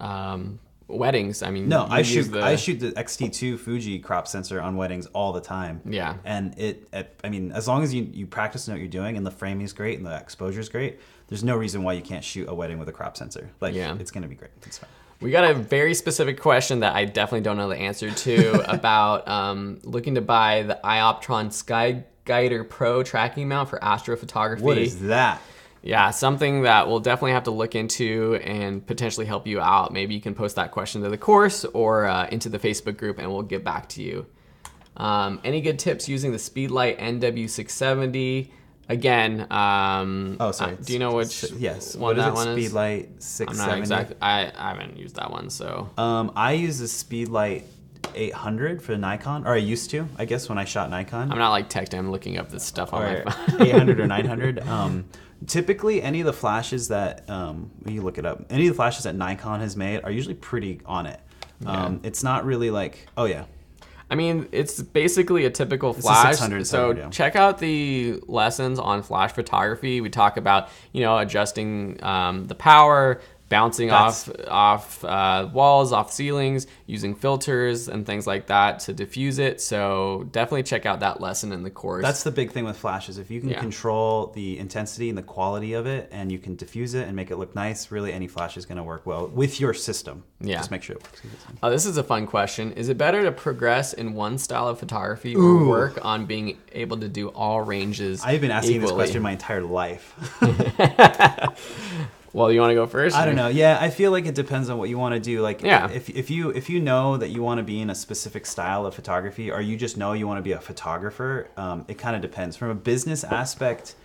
weddings. I mean,
no, I shoot the XT2 Fuji crop sensor on weddings all the time.
Yeah,
and I mean, as long as you practice and know what you're doing, and the framing is great and the exposure is great, there's no reason why you can't shoot a wedding with a crop sensor. It's going to be great. It's fine.
We got a very specific question that I definitely don't know the answer to about looking to buy the Ioptron Sky Guider Pro tracking mount for astrophotography.
What is that?
Yeah, something that we'll definitely have to look into and potentially help you out. Maybe you can post that question to the course or into the Facebook group and we'll get back to you. Any good tips using the Speedlight NW670? Again, do you know which one that one is?
Speedlight 670?
I'm not exactly. I haven't used that one, so.
I use the Speedlight 800 for the Nikon, or I used to, I guess, when I shot Nikon.
I'm not like tech, I'm looking up this stuff on my phone.
800 or 900. Typically, any of the flashes that you look it up, any of the flashes that Nikon has made are usually pretty on it. It's not really like, oh yeah.
I mean, it's basically a typical flash. So check out the lessons on flash photography. We talk about, adjusting the power, bouncing off walls, off ceilings, using filters and things like that to diffuse it. So definitely check out that lesson in the course.
That's the big thing with flashes. If you can control the intensity and the quality of it, and you can diffuse it and make it look nice, really any flash is going to work well with your system. Yeah. Just make sure it works.
This is a fun question. Is it better to progress in one style of photography or work on being able to do all ranges
I've been asking this question my entire life.
Well, you want to go first?
I don't know. Yeah, I feel like it depends on what you want to do. Like, if you know that you want to be in a specific style of photography, or you just know you want to be a photographer, it kind of depends. From a business aspect,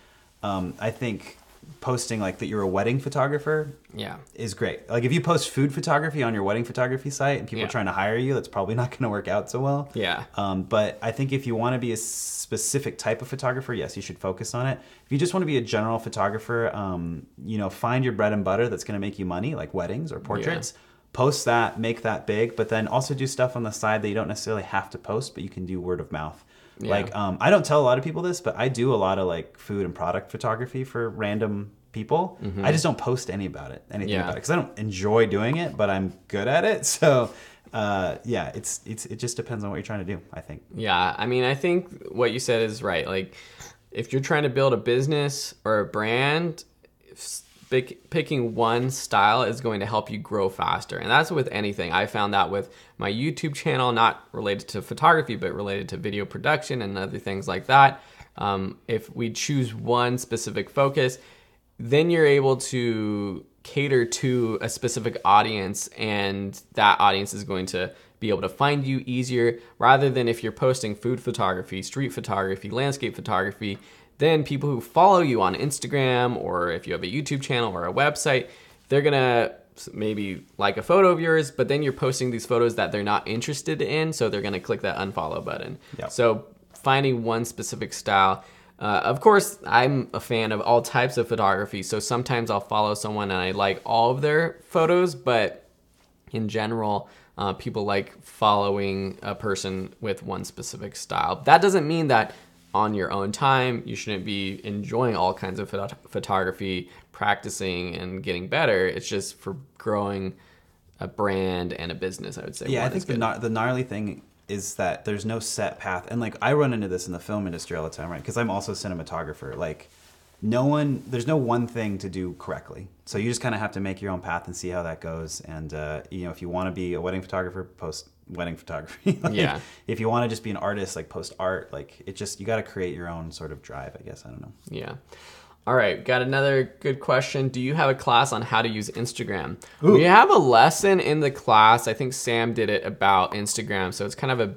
I think posting like that you're a wedding photographer is great. Like if you post food photography on your wedding photography site and people are trying to hire you, that's probably not going to work out so well.
Yeah.
But I think if you want to be a specific type of photographer, yes, you should focus on it. If you just want to be a general photographer, find your bread and butter that's going to make you money, like weddings or portraits. Post that, make that big, but then also do stuff on the side that you don't necessarily have to post, but you can do word of mouth. Yeah. Like, I don't tell a lot of people this, but I do a lot of like food and product photography for random people. I just don't post anything about it, because I don't enjoy doing it, but I'm good at it. So, it just depends on what you're trying to do, I think.
Yeah, I mean, I think what you said is right. Like, if you're trying to build a business or a brand, picking one style is going to help you grow faster. And that's with anything. I found that with my YouTube channel, not related to photography, but related to video production and other things like that. If we choose one specific focus, then you're able to cater to a specific audience, and that audience is going to be able to find you easier, rather than if you're posting food photography, street photography, landscape photography, then people who follow you on Instagram, or if you have a YouTube channel or a website, they're gonna maybe like a photo of yours, but then you're posting these photos that they're not interested in, so they're gonna click that unfollow button. Yep. So finding one specific style. Of course, I'm a fan of all types of photography, so sometimes I'll follow someone and I like all of their photos, but in general, people like following a person with one specific style. That doesn't mean that on your own time you shouldn't be enjoying all kinds of photography, practicing and getting better. It's just for growing a brand and a business, I would say.
Yeah, I think the gnarly thing is that there's no set path. And like, I run into this in the film industry all the time, right? Because I'm also a cinematographer. Like, there's no one thing to do correctly. So you just kind of have to make your own path and see how that goes. And, if you want to be a wedding photographer, post wedding photography. Like, if you want to just be an artist, like post art, like you got to create your own sort of drive, I guess. I don't know.
Yeah. All right, got another good question. Do you have a class on how to use Instagram?
Ooh.
We have a lesson in the class. I think Sam did it about Instagram, so it's kind of a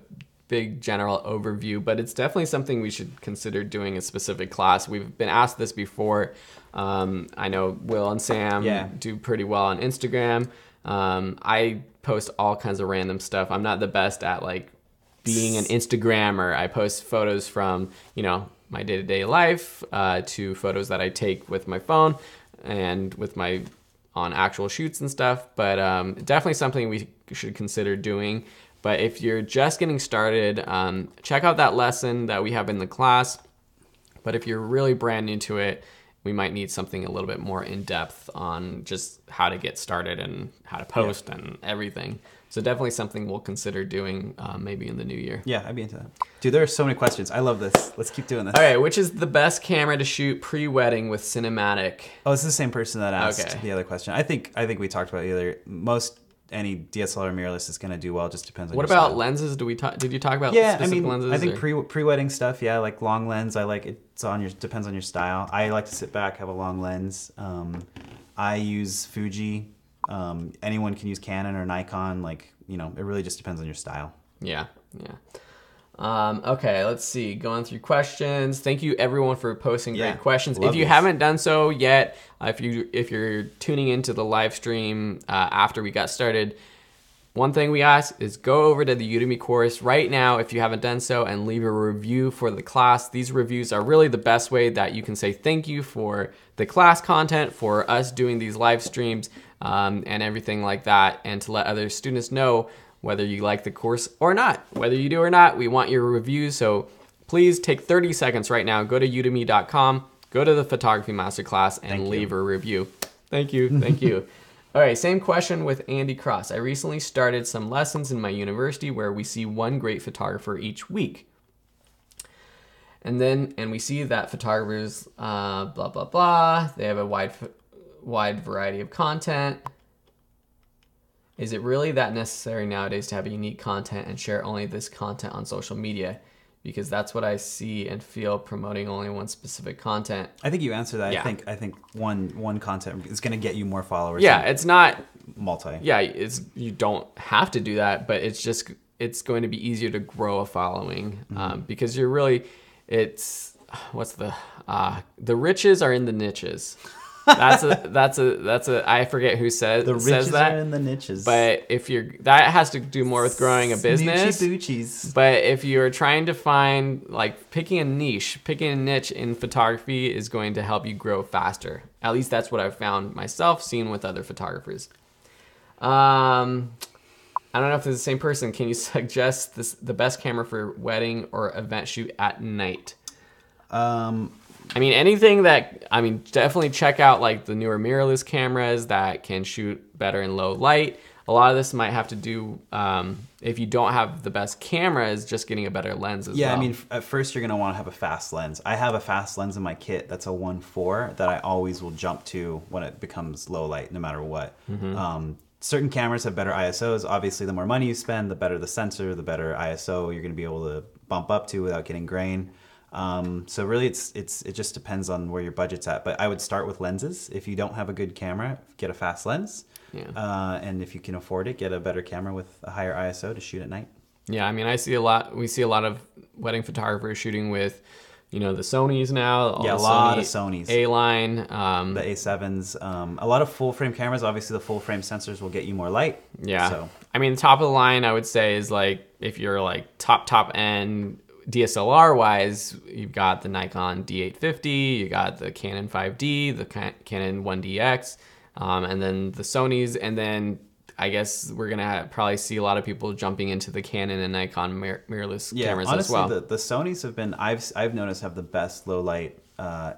big general overview, but it's definitely something we should consider doing a specific class. We've been asked this before. I know Will and Sam do pretty well on Instagram. I post all kinds of random stuff. I'm not the best at like being an Instagrammer. I post photos from, my day-to-day life to photos that I take with my phone and on actual shoots and stuff, but definitely something we should consider doing. But if you're just getting started, check out that lesson that we have in the class. But if you're really brand new to it, we might need something a little bit more in-depth on just how to get started and how to post and everything. So definitely something we'll consider doing maybe in the new year.
Yeah, I'd be into that. Dude, there are so many questions. I love this. Let's keep doing this.
All right, which is the best camera to shoot pre-wedding with cinematic?
Oh, it's the same person that asked the other question. I think we talked about either any DSLR mirrorless is going to do well. Just depends on
what
your
about
style.
Lenses? Did you talk about specific lenses?
I think pre-wedding stuff. Yeah, like long lens. I like it. Depends on your style. I like to sit back, have a long lens. I use Fuji. Anyone can use Canon or Nikon. Like, it really just depends on your style.
Yeah. Okay, let's see. Going through questions. Thank you everyone for posting great questions. If you haven't done so yet, if you're tuning into the live stream after we got started, one thing we ask is go over to the Udemy course right now if you haven't done so and leave a review for the class. These reviews are really the best way that you can say thank you for the class content, for us doing these live streams and everything like that, and to let other students know whether you like the course or not. Whether you do or not, we want your reviews. So please take 30 seconds right now, go to udemy.com, go to the Photography Masterclass, and leave a review. Thank you. Thank you. All right, same question with Andy Cross. I recently started some lessons in my university where we see one great photographer each week. And we see that photographers, blah, blah, blah, they have a wide variety of content. Is it really that necessary nowadays to have unique content and share only this content on social media? Because that's what I see and feel, promoting only one specific content.
I think you answered that. Yeah. I think one content is going to get you more followers.
Yeah, it's not
multi.
Yeah, you don't have to do that, but it's going to be easier to grow a following because you're really the riches are in the niches. That's a I forget who says that. The riches are
in the niches.
But that has to do more with growing a business.
Snoochie-boochies.
But if you're trying to find, like, picking a niche in photography is going to help you grow faster. At least that's what I've found myself seeing with other photographers. I don't know if it's the same person. Can you suggest the best camera for wedding or event shoot at night? Definitely check out like the newer mirrorless cameras that can shoot better in low light. A lot of this might have to do, if you don't have the best cameras, just getting a better lens as well.
Yeah, I mean, at first you're going to want to have a fast lens. I have a fast lens in my kit that's a 1.4 that I always will jump to when it becomes low light, no matter what. Certain cameras have better ISOs. Obviously, the more money you spend, the better the sensor, the better ISO you're going to be able to bump up to without getting grain. So really, it just depends on where your budget's at. But I would start with lenses. If you don't have a good camera, get a fast lens. Yeah. And if you can afford it, get a better camera with a higher ISO to shoot at night. Yeah, I mean, we see a lot of wedding photographers shooting with, the Sonys now.
Yeah, a lot of Sonys.
A-line. The A7s. A lot of full frame cameras. Obviously, the full frame sensors will get you more light.
Yeah. So. I mean, top of the line, I would say, is like, if you're like top end, DSLR wise, you've got the Nikon D850, you got the Canon 5D, the Canon 1DX, and then the Sonys, and then I guess we're gonna probably see a lot of people jumping into the Canon and Nikon mirrorless cameras
honestly,
as well.
The Sonys have been I've noticed have the best low light.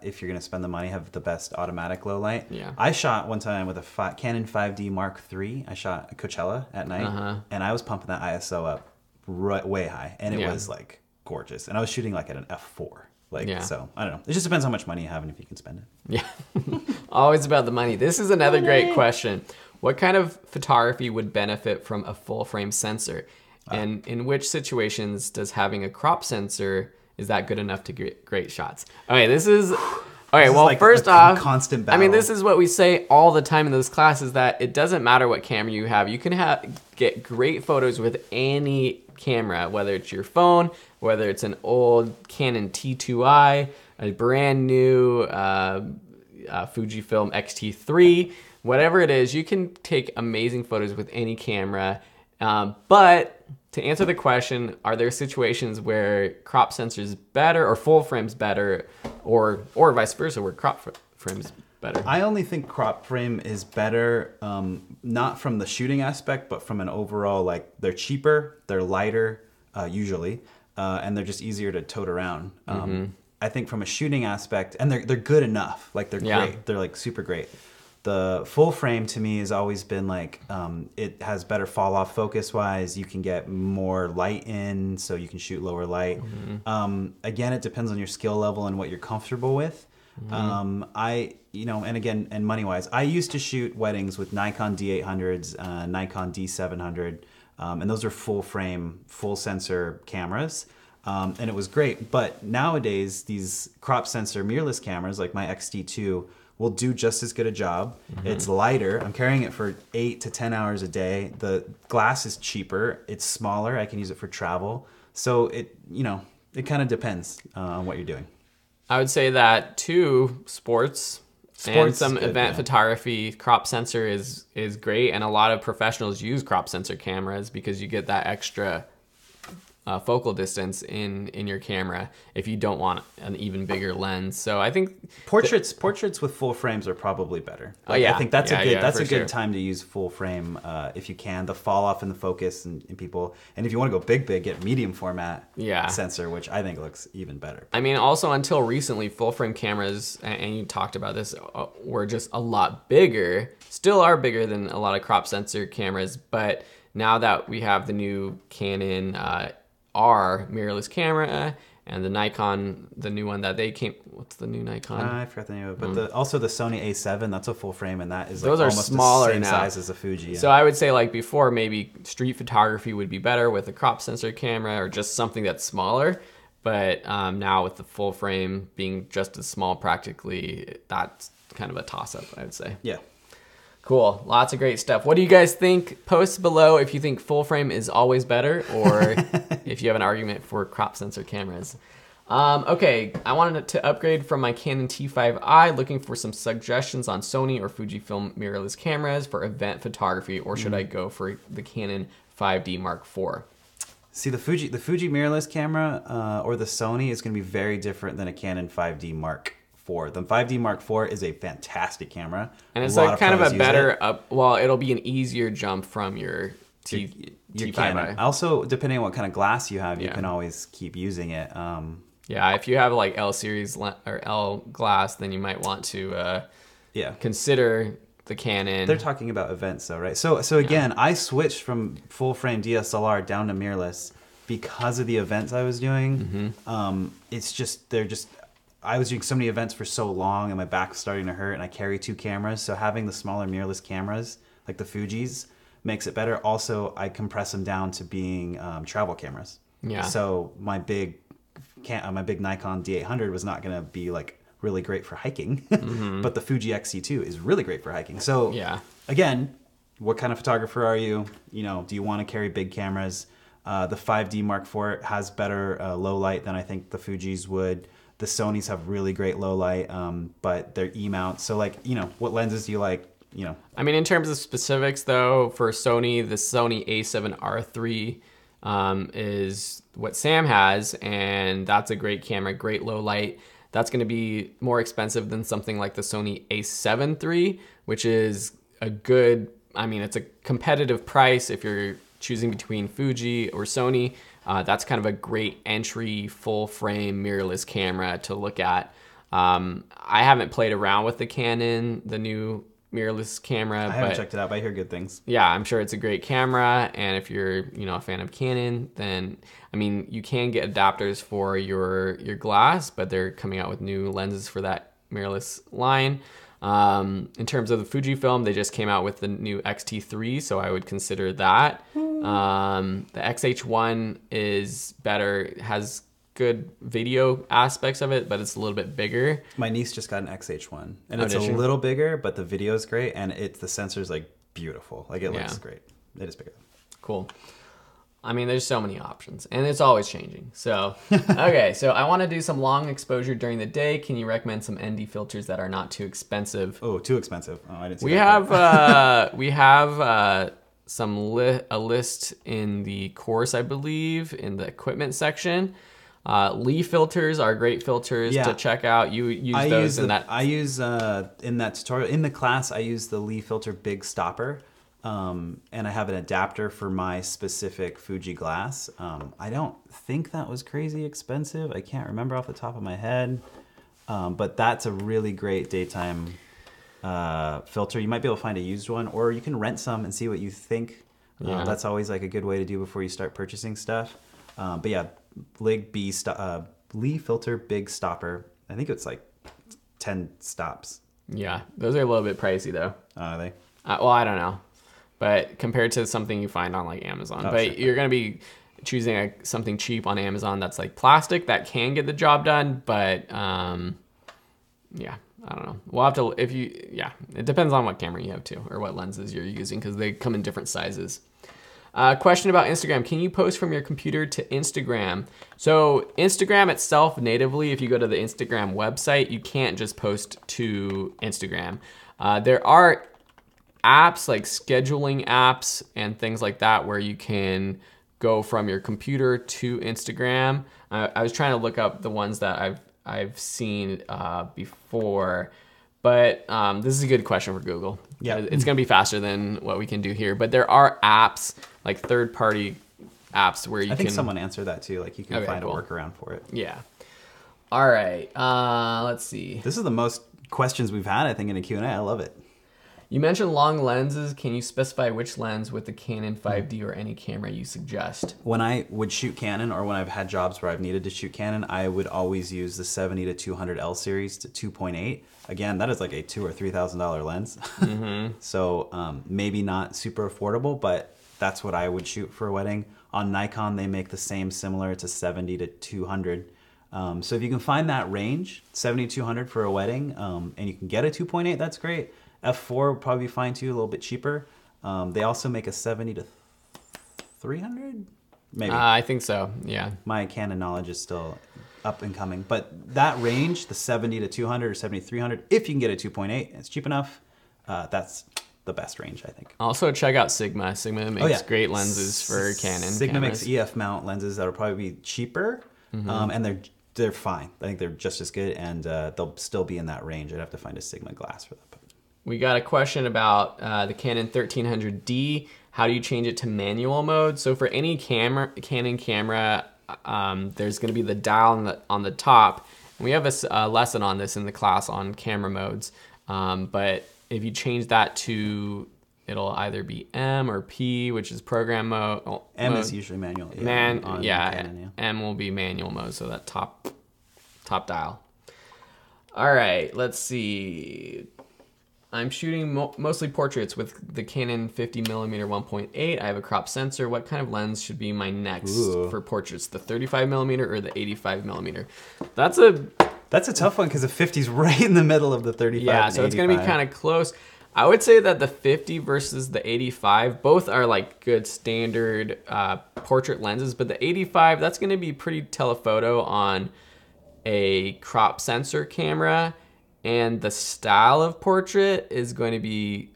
If you're gonna spend the money, have the best automatic low light.
Yeah.
I shot one time with a Canon 5D Mark III. I shot Coachella at night, and I was pumping that ISO up way high, and it was like gorgeous. And I was shooting like at an f4. So I don't know. It just depends how much money you have and if you can spend it.
Yeah. Always about the money. This is another great question. What kind of photography would benefit from a full frame sensor? And in which situations does having a crop sensor, is that good enough to get great shots? Okay, first off,
constant battle.
I mean, this is what we say all the time in those classes, that it doesn't matter what camera you have. You can get great photos with any camera, whether it's your phone, whether it's an old Canon T2i, a brand new Fujifilm X-T3, whatever it is, you can take amazing photos with any camera. But to answer the question, are there situations where crop sensors better or full frames better, or vice versa, where crop frames better?
I only think crop frame is better, not from the shooting aspect, but from an overall, like, they're cheaper, they're lighter, usually, and they're just easier to tote around. I think from a shooting aspect, and they're good enough, like they're great, they're like super great. The full frame to me has always been like, it has better fall off focus wise. You can get more light in, so you can shoot lower light. Again, it depends on your skill level and what you're comfortable with. And money wise, I used to shoot weddings with Nikon D800s, Nikon D700, and those are full frame, full sensor cameras. And it was great. But nowadays, these crop sensor mirrorless cameras, like my XT2, will do just as good a job. It's lighter. I'm carrying it for 8 to 10 hours a day. The glass is cheaper. It's smaller. I can use it for travel. So it kind of depends on what you're doing.
I would say that too, sports And some
good,
event
yeah.
photography, crop sensor is great, and a lot of professionals use crop sensor cameras because you get that extra focal distance in your camera if you don't want an even bigger lens. So I think
portraits with full frames are probably better.
yeah.
I think that's a
for sure.
good time to use full frame if you can. The fall off in the focus and people, and if you want to go big, get medium format sensor, which I think looks even better.
I mean, also until recently, full frame cameras, and you talked about this, were just a lot bigger. Still are bigger than a lot of crop sensor cameras, but now that we have the new Canon R mirrorless camera and the Nikon, the new one that they came. What's the new Nikon?
I forgot the name of it, but also the Sony A7, that's a full frame, and that is
Those are
almost
smaller
the same
now.
size as a Fuji. Yeah.
So I would say like before, maybe street photography would be better with a crop sensor camera or just something that's smaller. But now with the full frame being just as small practically, that's kind of a toss-up, I would say.
Yeah.
Cool. Lots of great stuff. What do you guys think? Post below if you think full frame is always better or if you have an argument for crop sensor cameras. Okay, I wanted to upgrade from my Canon T5i, looking for some suggestions on Sony or Fujifilm mirrorless cameras for event photography, or should I go for the Canon 5D Mark IV?
See, the Fuji mirrorless camera or the Sony is going to be very different than a Canon 5D Mark IV. The 5D Mark IV is a fantastic camera.
And it's
lot
like kind of
pros
a
use
better,
it.
Well, it'll be an easier jump from your
Your
T5i.
Canon. Also, depending on what kind of glass you have, you
Yeah.
can always keep using it.
Yeah, if you have like L series or L glass, then you might want to
Yeah.
consider the Canon.
They're talking about events though, right? So again, I switched from full frame DSLR down to mirrorless because of the events I was doing. It's just I was doing so many events for so long, and my back was starting to hurt, and I carry 2 cameras. So having the smaller mirrorless cameras like the Fujis makes it better. Also, I compress them down to being travel cameras.
Yeah.
So my big Nikon D800 was not going to be like really great for hiking, but the Fuji X-T2 is really great for hiking. So
Yeah.
again, what kind of photographer are you? You know, do you want to carry big cameras? The 5D Mark IV has better low light than I think the Fujis would. The Sonys have really great low light, but they're E-mounts. So like, you know, what lenses do you like? You know,
I mean, in terms of specifics, though, for Sony, the Sony A7R3 is what Sam has, and that's a great camera, great low light. That's going to be more expensive than something like the Sony A7 III, which is a good, I mean, it's a competitive price if you're choosing between Fuji or Sony. That's kind of a great entry full frame mirrorless camera to look at. I haven't played around with the Canon, the new mirrorless camera.
I haven't checked it out, but I hear good things.
Yeah, I'm sure it's a great camera, and if you're, a fan of Canon, then I mean, you can get adapters for your glass, but they're coming out with new lenses for that mirrorless line. In terms of the Fujifilm, they just came out with the new X-T3, so I would consider that. The X-H1 is better, it has good video aspects of it, but it's a little bit bigger.
My niece just got an XH1, and
Oh,
it's a
did she?
little bigger, but the video is great, and the sensor's like beautiful. Like it looks great. It is bigger.
Cool. I mean, there's so many options, and it's always changing. So, okay, so I want to do some long exposure during the day. Can you recommend some ND filters that are not too expensive?
Oh, too expensive. Oh, I didn't see
We
that.
have a list in the course, I believe, in the equipment section. Lee filters are great filters to check out. You use those in that.
I use in that tutorial in the class. I use the Lee filter big stopper, and I have an adapter for my specific Fuji glass. I don't think that was crazy expensive. I can't remember off the top of my head, but that's a really great daytime filter. You might be able to find a used one, or you can rent some and see what you think. That's always like a good way to do before you start purchasing stuff. But yeah, Lee filter big stopper. I think it's like 10 stops.
Yeah, those are a little bit pricey though.
Are they?
Well, I don't know, but compared to something you find on like Amazon, but
sure.
you're gonna be choosing something cheap on Amazon that's like plastic that can get the job done. But yeah, I don't know. We'll have to it depends on what camera you have too, or what lenses you're using, because they come in different sizes. Question about Instagram. Can you post from your computer to Instagram? So Instagram itself natively, if you go to the Instagram website, you can't just post to Instagram. There are apps like scheduling apps and things like that where you can go from your computer to Instagram. I was trying to look up the ones that I've seen before. But this is a good question for Google.
Yeah,
it's going to be faster than what we can do here. But there are apps, like third-party apps, where you can...
I think someone answered that too. Like you can find
cool.
a workaround for it.
Yeah. All right. Let's see.
This is the most questions we've had, I think, in a Q&A. I love it.
You mentioned long lenses. Can you specify which lens with the Canon 5D or any camera you suggest?
When I would shoot Canon, or when I've had jobs where I've needed to shoot Canon, I would always use the 70 to 200 L series to 2.8. Again, that is like a $2,000 or $3,000 lens. Mm-hmm. So maybe not super affordable, but that's what I would shoot for a wedding. On Nikon, they make the same similar to 70 to 200. So if you can find that range, 70 to 200 for a wedding, and you can get a 2.8, that's great. F4 would probably be fine too, a little bit cheaper. They also make a 70 to 300, maybe.
I think so, yeah.
My Canon knowledge is still up and coming. But that range, the 70 to 200 or 70 to 300, if you can get a 2.8, it's cheap enough, that's the best range, I think.
Also, check out Sigma. Sigma makes great lenses for Canon
Sigma
cameras.
makes EF mount lenses that will probably be cheaper, and they're fine. I think they're just as good, and they'll still be in that range. I'd have to find a Sigma glass for that.
We got a question about the Canon 1300D. How do you change it to manual mode? So for any Canon camera, there's going to be the dial on the top. And we have a lesson on this in the class on camera modes. But if you change that to, it'll either be M or P, which is program mode.
M is usually manual.
Canon, M will be manual mode, so that top dial. All right, let's see. I'm shooting mostly portraits with the Canon 50mm 1.8. I have a crop sensor. What kind of lens should be my next for portraits? The 35mm or the 85mm? That's a
tough one because the 50's right in the middle of the 35.
Yeah, so it's going to be kind of close. I would say that the 50 versus the 85, both are like good standard portrait lenses, but the 85, that's going to be pretty telephoto on a crop sensor camera. And the style of portrait is going to be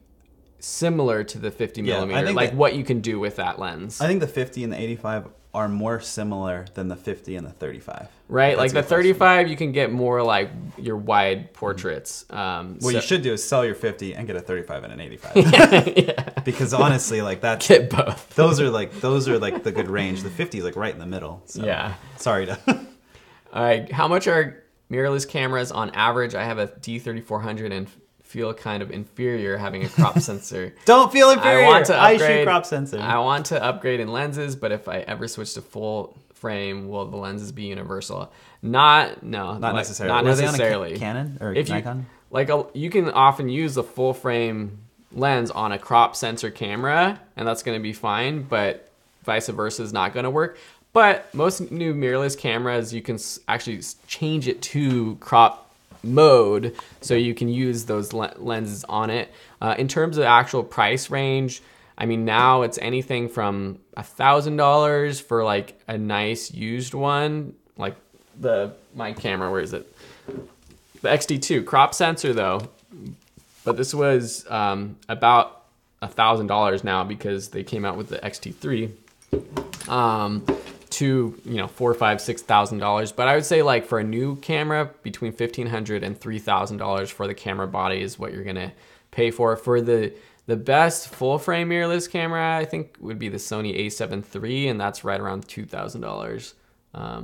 similar to the 50mm, like what you can do with that lens.
I think the 50 and the 85 are more similar than the 50 and the 35.
Right, like the 35, you can get more like your wide portraits.
What you should do is sell your 50 and get a 35 and an 85.
Yeah.
Because honestly, like that's
get both.
Those are like the good range. The 50 is like right in the middle. So
yeah.
Sorry to.
All right, how much are mirrorless cameras on average? I have a D3400 and feel kind of inferior having a crop sensor.
Don't feel inferior.
I
shoot crop sensor.
I want to upgrade in lenses, but if I ever switch to full frame, will the lenses be universal? Not necessarily. Not necessarily.
Were they on a Canon or Nikon?
You can often use a full frame lens on a crop sensor camera, and that's going to be fine, but vice versa is not going to work. But most new mirrorless cameras, you can actually change it to crop mode, so you can use those lenses on it. In terms of actual price range, I mean, now it's anything from $1,000 for like a nice used one, like my camera. Where is it? The XD2 crop sensor though, but this was about $1,000 now because they came out with the XT3. To $4,000, $5,000, $6,000, but I would say like for a new camera, between $1,500 and $3,000 for the camera body is what you're gonna pay for. For the best full frame mirrorless camera, I think would be the Sony A7 III, and that's right around $2,000. I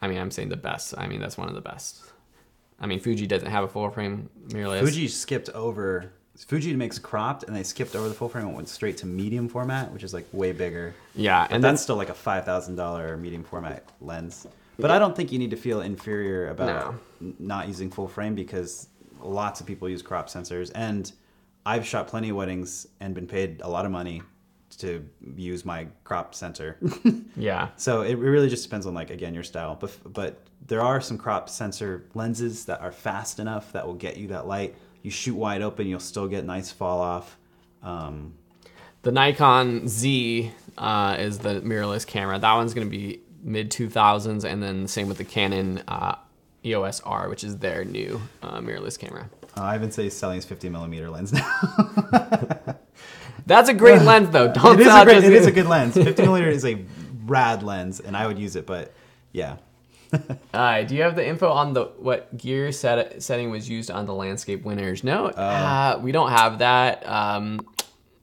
mean, I'm saying the best. I mean, that's one of the best. I mean, Fuji doesn't have a full frame mirrorless. Fuji makes cropped, and they skipped over the full frame and went straight to medium format, which is like way bigger.
Yeah, and that's still like a $5,000 medium format lens. But I don't think you need to feel inferior about not using full frame, because lots of people use crop sensors, and I've shot plenty of weddings and been paid a lot of money to use my crop sensor.
Yeah.
So it really just depends on, like, again, your style. But there are some crop sensor lenses that are fast enough that will get you that light. You shoot wide open, you'll still get nice fall off.
The Nikon Z is the mirrorless camera. That one's going to be mid 2000s, and then the same with the Canon EOS R, which is their new mirrorless camera.
I've been selling his 50mm lens now.
That's a great lens, though. Don't
it is a good lens. 50mm is a rad lens, and I would use it, but yeah.
Do you have the info on what gear setting was used on the landscape winners? No, we don't have that.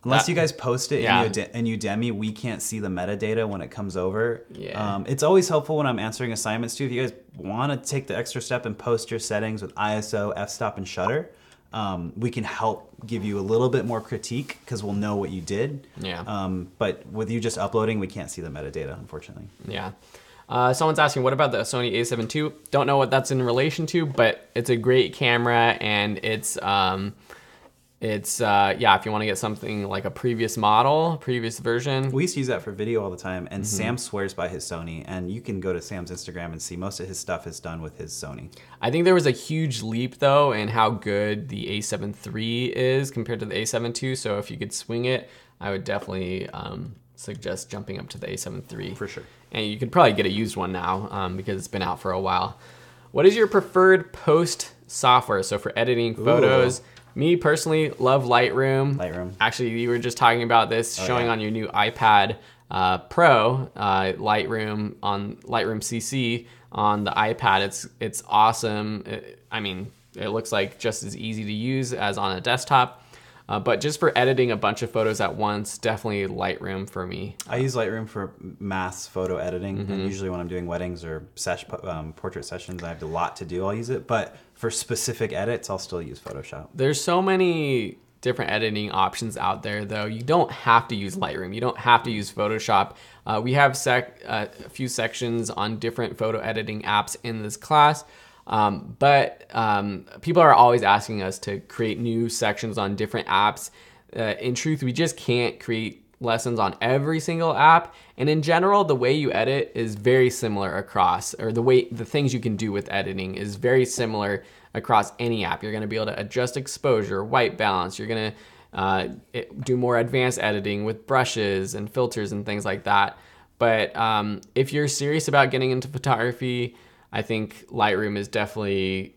Unless you guys post it
yeah.
in Udemy, we can't see the metadata when it comes over.
Yeah.
It's always helpful when I'm answering assignments too. If you guys want to take the extra step and post your settings with ISO, f-stop, and shutter, we can help give you a little bit more critique because we'll know what you did.
Yeah.
But with you just uploading, we can't see the metadata, unfortunately.
Yeah. Someone's asking, what about the Sony a7 II? Don't know what that's in relation to, but it's a great camera, and it's yeah, if you want to get something like a previous model, previous version.
We used to use that for video all the time, and Sam swears by his Sony, and you can go to Sam's Instagram and see most of his stuff is done with his Sony.
I think there was a huge leap, though, in how good the a7 III is compared to the a7 II, so if you could swing it, I would definitely suggest jumping up to the a7 III.
For sure.
And you could probably get a used one now because it's been out for a while. What is your preferred post software? So for editing photos... Ooh. Me personally love Lightroom.
Lightroom.
Actually, you were just talking about this, showing on your new iPad Pro, Lightroom on Lightroom CC on the iPad. It's awesome. I mean, it looks like just as easy to use as on a desktop. But just for editing a bunch of photos at once, definitely Lightroom for me.
I use Lightroom for mass photo editing, and usually when I'm doing weddings or portrait sessions, I have a lot to do, I'll use it. But for specific edits, I'll still use Photoshop.
There's so many different editing options out there, though. You don't have to use Lightroom. You don't have to use Photoshop. We have a few sections on different photo editing apps in this class. But people are always asking us to create new sections on different apps. In truth, we just can't create lessons on every single app. And in general, the way you edit is very similar across, or the things you can do with editing is very similar across any app. You're going to be able to adjust exposure, white balance. You're going to do more advanced editing with brushes and filters and things like that. But if you're serious about getting into photography, I think Lightroom is definitely,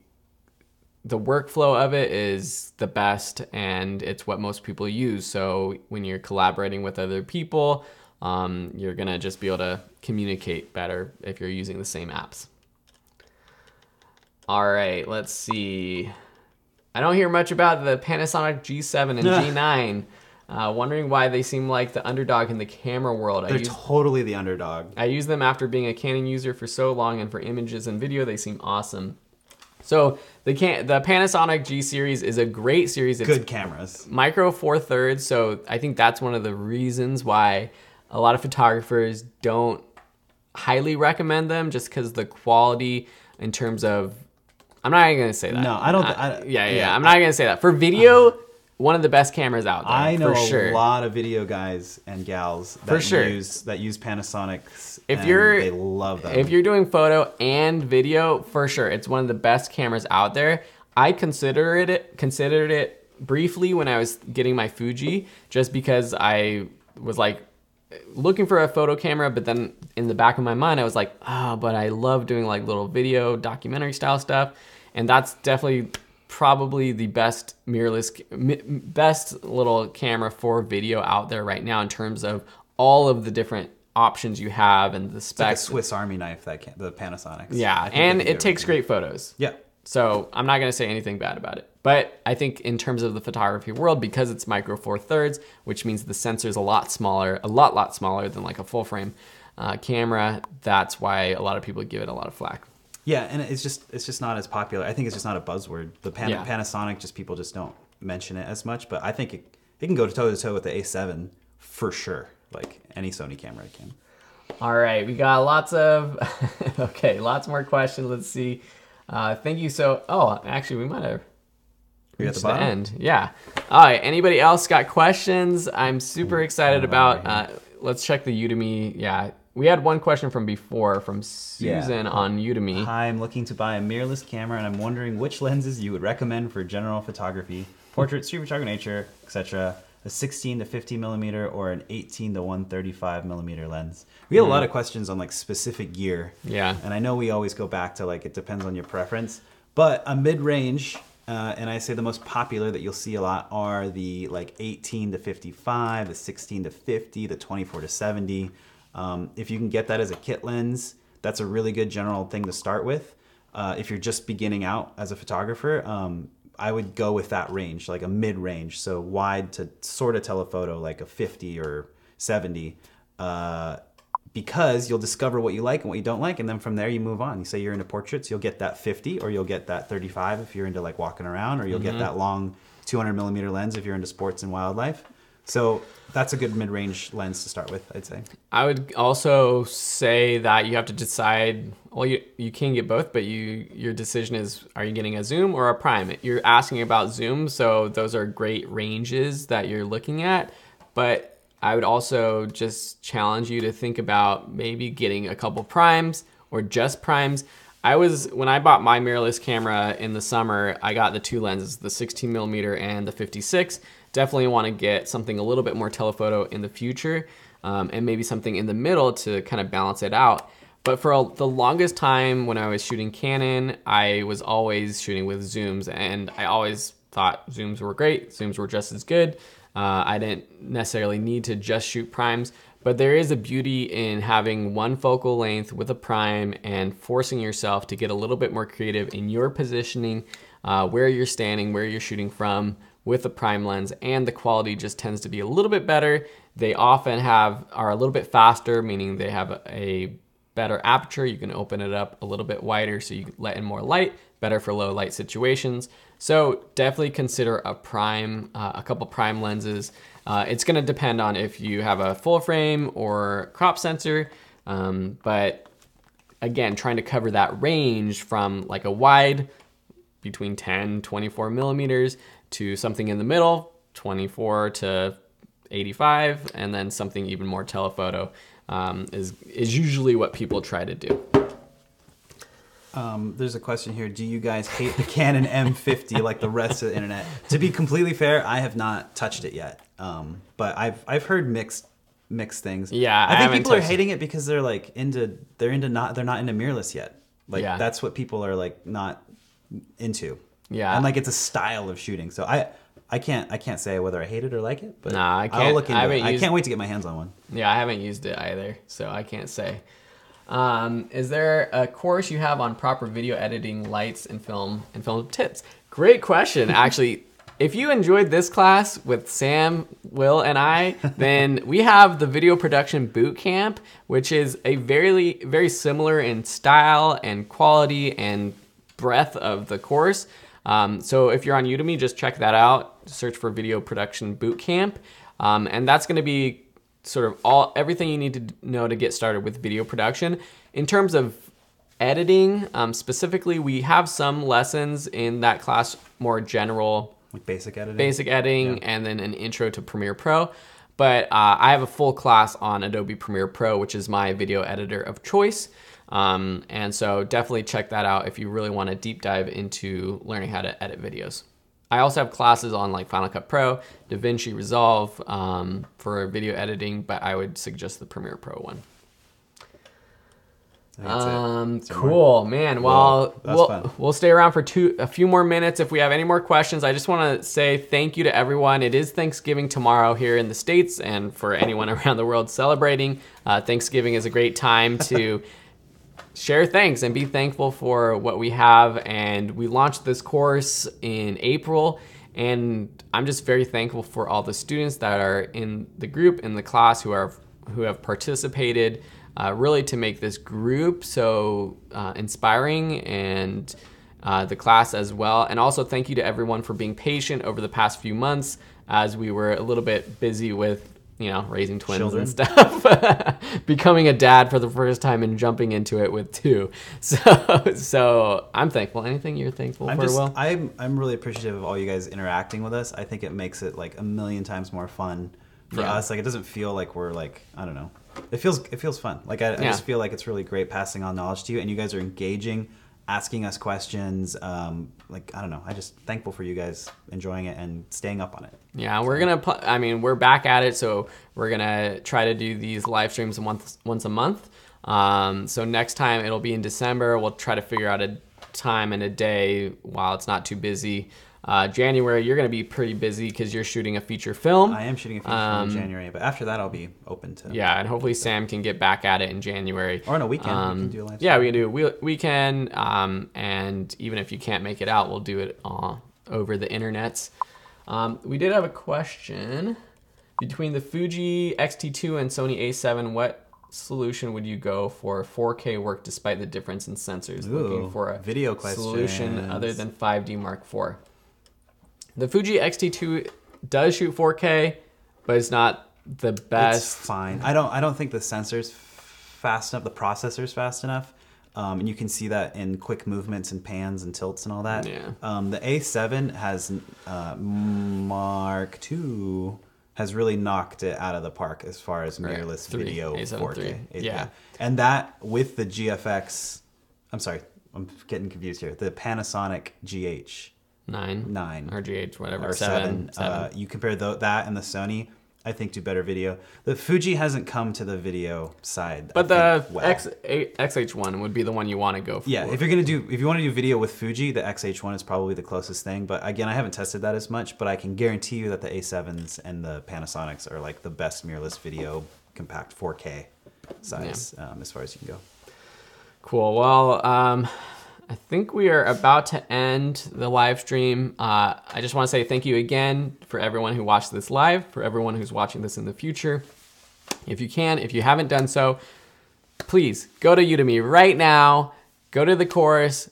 the workflow of it is the best, and it's what most people use. So when you're collaborating with other people, you're gonna just be able to communicate better if you're using the same apps. All right, let's see. I don't hear much about the Panasonic G7 and G9. Wondering why they seem like the underdog in the camera world.
They're totally the underdog.
I use them after being a Canon user for so long, and for images and video, they seem awesome. So the Panasonic G series is a great series. It's
good cameras.
Micro Four Thirds, so I think that's one of the reasons why a lot of photographers don't highly recommend them, just because the quality in terms of, I'm not even gonna say that.
No, I don't.
I'm not gonna say that. For video, one of the best cameras out there.
I know
for
a lot of video guys and gals that use Panasonics. They love them.
If you're doing photo and video, for sure, it's one of the best cameras out there. I considered it briefly when I was getting my Fuji, just because I was like looking for a photo camera, but then in the back of my mind, I was like, but I love doing like little video documentary style stuff, and that's definitely probably the best best little camera for video out there right now in terms of all of the different options you have and the specs.
It's like a Swiss Army knife, the Panasonics.
Yeah, and it takes great photos.
Yeah.
So I'm not going to say anything bad about it. But I think in terms of the photography world, because it's Micro Four Thirds, which means the sensor is a lot smaller than like a full frame camera, that's why a lot of people give it a lot of flack.
Yeah, and it's just not as popular. I think it's just not a buzzword. The Panasonic, people just don't mention it as much. But I think it can go toe to toe with the A7 for sure. Like any Sony camera can.
All right, we got lots more questions. Let's see. Thank you. Actually, we might have reached the end. Yeah. All right. Anybody else got questions? I'm super excited about. Let's check the Udemy. Yeah. We had one question from before from Susan on Udemy.
Hi, I'm looking to buy a mirrorless camera, and I'm wondering which lenses you would recommend for general photography, portrait, street photography, nature, etc. a 16 to 50 millimeter, or an 18 to 135 millimeter lens? We get a lot of questions on like specific gear.
Yeah.
And I know we always go back to like, it depends on your preference, but a mid-range, and I say the most popular that you'll see a lot are the like 18 to 55, the 16 to 50, the 24 to 70. If you can get that as a kit lens, that's a really good general thing to start with. If you're just beginning out as a photographer, I would go with that range, like a mid-range, so wide to sort of telephoto, like a 50 or 70, because you'll discover what you like and what you don't like, and then from there you move on. You say you're into portraits, you'll get that 50, or you'll get that 35 if you're into like walking around, or you'll get that long 200 millimeter lens if you're into sports and wildlife. So that's a good mid-range lens to start with, I'd say.
I would also say that you have to decide, well, you can get both, but your decision is, are you getting a zoom or a prime? You're asking about zoom, so those are great ranges that you're looking at, but I would also just challenge you to think about maybe getting a couple primes or just primes. When I bought my mirrorless camera in the summer, I got the two lenses, the 16 millimeter and the 56. Definitely want to get something a little bit more telephoto in the future, and maybe something in the middle to kind of balance it out. But for the longest time when I was shooting Canon, I was always shooting with zooms, and I always thought zooms were great. Zooms were just as good. I didn't necessarily need to just shoot primes, but there is a beauty in having one focal length with a prime and forcing yourself to get a little bit more creative in your positioning, where you're standing, where you're shooting from, with a prime lens, and the quality just tends to be a little bit better. They often are a little bit faster, meaning they have a better aperture. You can open it up a little bit wider so you can let in more light, better for low light situations. So definitely consider a couple prime lenses. It's gonna depend on if you have a full frame or crop sensor, but again, trying to cover that range from like a wide between 10, 24 millimeters to something in the middle, 24 to 85, and then something even more telephoto is usually what people try to do.
There's a question here. Do you guys hate the Canon M50 like the rest of the internet? To be completely fair, I have not touched it yet, but I've heard mixed things.
Yeah,
I think people are hating it because they're not into mirrorless yet. Like that's what people are like not into.
Yeah,
and like it's a style of shooting. So I can't say whether I hate it or like it, but
nah, I can't.
I'll look into it. I can't wait to get my hands on one.
Yeah, I haven't used it either, so I can't say. Is there a course you have on proper video editing, lights, and film tips? Great question, actually. If you enjoyed this class with Sam, Will, and I, then we have the Video Production Boot Camp, which is a very, very similar in style and quality and breadth of the course. So if you're on Udemy, just check that out. Search for Video Production Boot Camp, and that's going to be sort of everything you need to know to get started with video production. In terms of editing, specifically, we have some lessons in that class, more general,
like basic editing, yeah.
And then an intro to Premiere Pro. But I have a full class on Adobe Premiere Pro, which is my video editor of choice. And so definitely check that out if you really want to deep dive into learning how to edit videos. I also have classes on like Final Cut Pro, DaVinci Resolve for video editing, but I would suggest the Premiere Pro one. Cool, man. Well, we'll stay around for a few more minutes if we have any more questions. I just want to say thank you to everyone. It is Thanksgiving tomorrow here in the States, and for anyone around the world celebrating, Thanksgiving is a great time to share thanks and be thankful for what we have. And we launched this course in April, and I'm just very thankful for all the students that are in the group, in the class, who have participated, really to make this group so inspiring, and the class as well. And also thank you to everyone for being patient over the past few months as we were a little bit busy with raising twins
Children.
And stuff, becoming a dad for the first time and jumping into it with two. So I'm thankful. Anything you're thankful for, Will?
I'm really appreciative of all you guys interacting with us. I think it makes it like a million times more fun for us. Like it doesn't feel like we're like, I don't know. It feels fun. Like I just feel like it's really great passing on knowledge to you, and you guys are engaging asking us questions. Like, I don't know. I just thankful for you guys enjoying it and staying up on it.
Yeah, we're gonna. I mean, we're back at it, so we're gonna try to do these live streams once a month. So next time it'll be in December. We'll try to figure out a time and a day while it's not too busy. January, you're going to be pretty busy because you're shooting a feature film.
I am shooting a feature film in January, but after that, I'll be open to.
Yeah, and hopefully Sam can get back at it in January.
Or on a weekend, we can do a live stream.
Yeah, we can do a weekend, and even if you can't make it out, we'll do it over the internets. We did have a question. Between the Fuji X-T2 and Sony A7, what solution would you go for 4K work despite the difference in sensors?
Ooh,
looking for a
video
solution other than 5D Mark IV. The Fuji X-T2 does shoot 4K, but it's not the best.
It's fine. I don't think the sensor's fast enough, the processor's fast enough. And you can see that in quick movements and pans and tilts and all that.
Yeah.
The A7 has Mark II has really knocked it out of the park as far as mirrorless video
A7
4K.
III. Yeah.
And that with the GFX, I'm sorry, I'm getting confused here. The Panasonic GH. 9
or GH, whatever,
or 7. You compare that and the Sony, I think do better video. The Fuji hasn't come to the video side,
but the XH1 would be the one you want to go for.
Yeah, if you want to do video with Fuji, the XH1 is probably the closest thing. But again, I haven't tested that as much, but I can guarantee you that the A7s and the Panasonics are like the best mirrorless video compact 4K size as far as you can go.
Cool. Well, I think we are about to end the live stream. I just want to say thank you again for everyone who watched this live, for everyone who's watching this in the future. If you haven't done so, please go to Udemy right now, go to the course,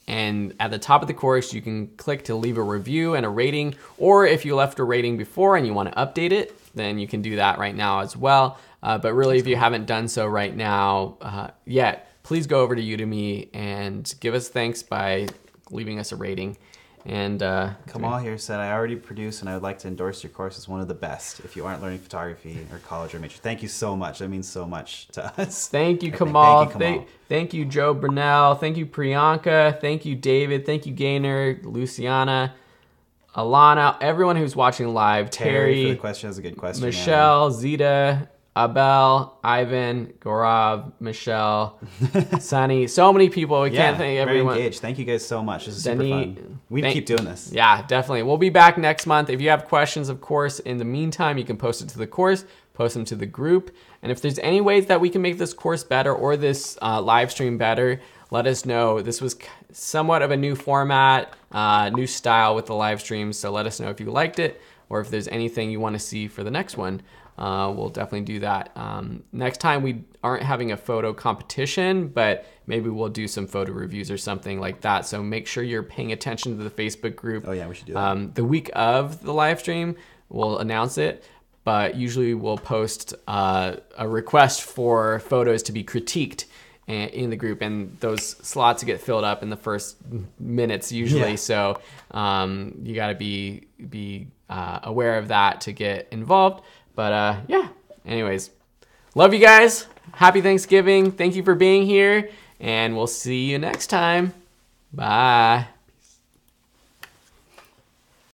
and at the top of the course, you can click to leave a review and a rating, or if you left a rating before and you want to update it, then you can do that right now as well. But really, if you haven't done so right now yet, please go over to Udemy and give us thanks by leaving us a rating. And
Kamal here said, I already produce and I would like to endorse your course as one of the best if you aren't learning photography or college or major. Thank you so much. That means so much to us.
Thank you, Kamal. Thank you, Joe Brunel. Thank you, Priyanka. Thank you, David. Thank you, Gaynor, Luciana, Alana, everyone who's watching live. Terry,
for the question. That's a good question.
Michelle, Zita, Abel, Ivan, Gaurav, Michelle, Sunny, so many people. We can't thank everyone.
Very engaged. Thank you guys so much. This is super fun. We keep doing this.
Yeah, definitely. We'll be back next month. If you have questions, of course, in the meantime, you can post it to the course, post them to the group. And if there's any ways that we can make this course better or this live stream better, let us know. This was somewhat of a new format, new style with the live streams. So let us know if you liked it or if there's anything you want to see for the next one. We'll definitely do that. Next time we aren't having a photo competition, but maybe we'll do some photo reviews or something like that. So make sure you're paying attention to the Facebook group.
Oh yeah, we should do that.
The week of the live stream, we'll announce it, but usually we'll post a request for photos to be critiqued in the group, and those slots get filled up in the first minutes usually. Yeah. So you got to be aware of that to get involved. But yeah, anyways, love you guys. Happy Thanksgiving. Thank you for being here, and we'll see you next time. Bye.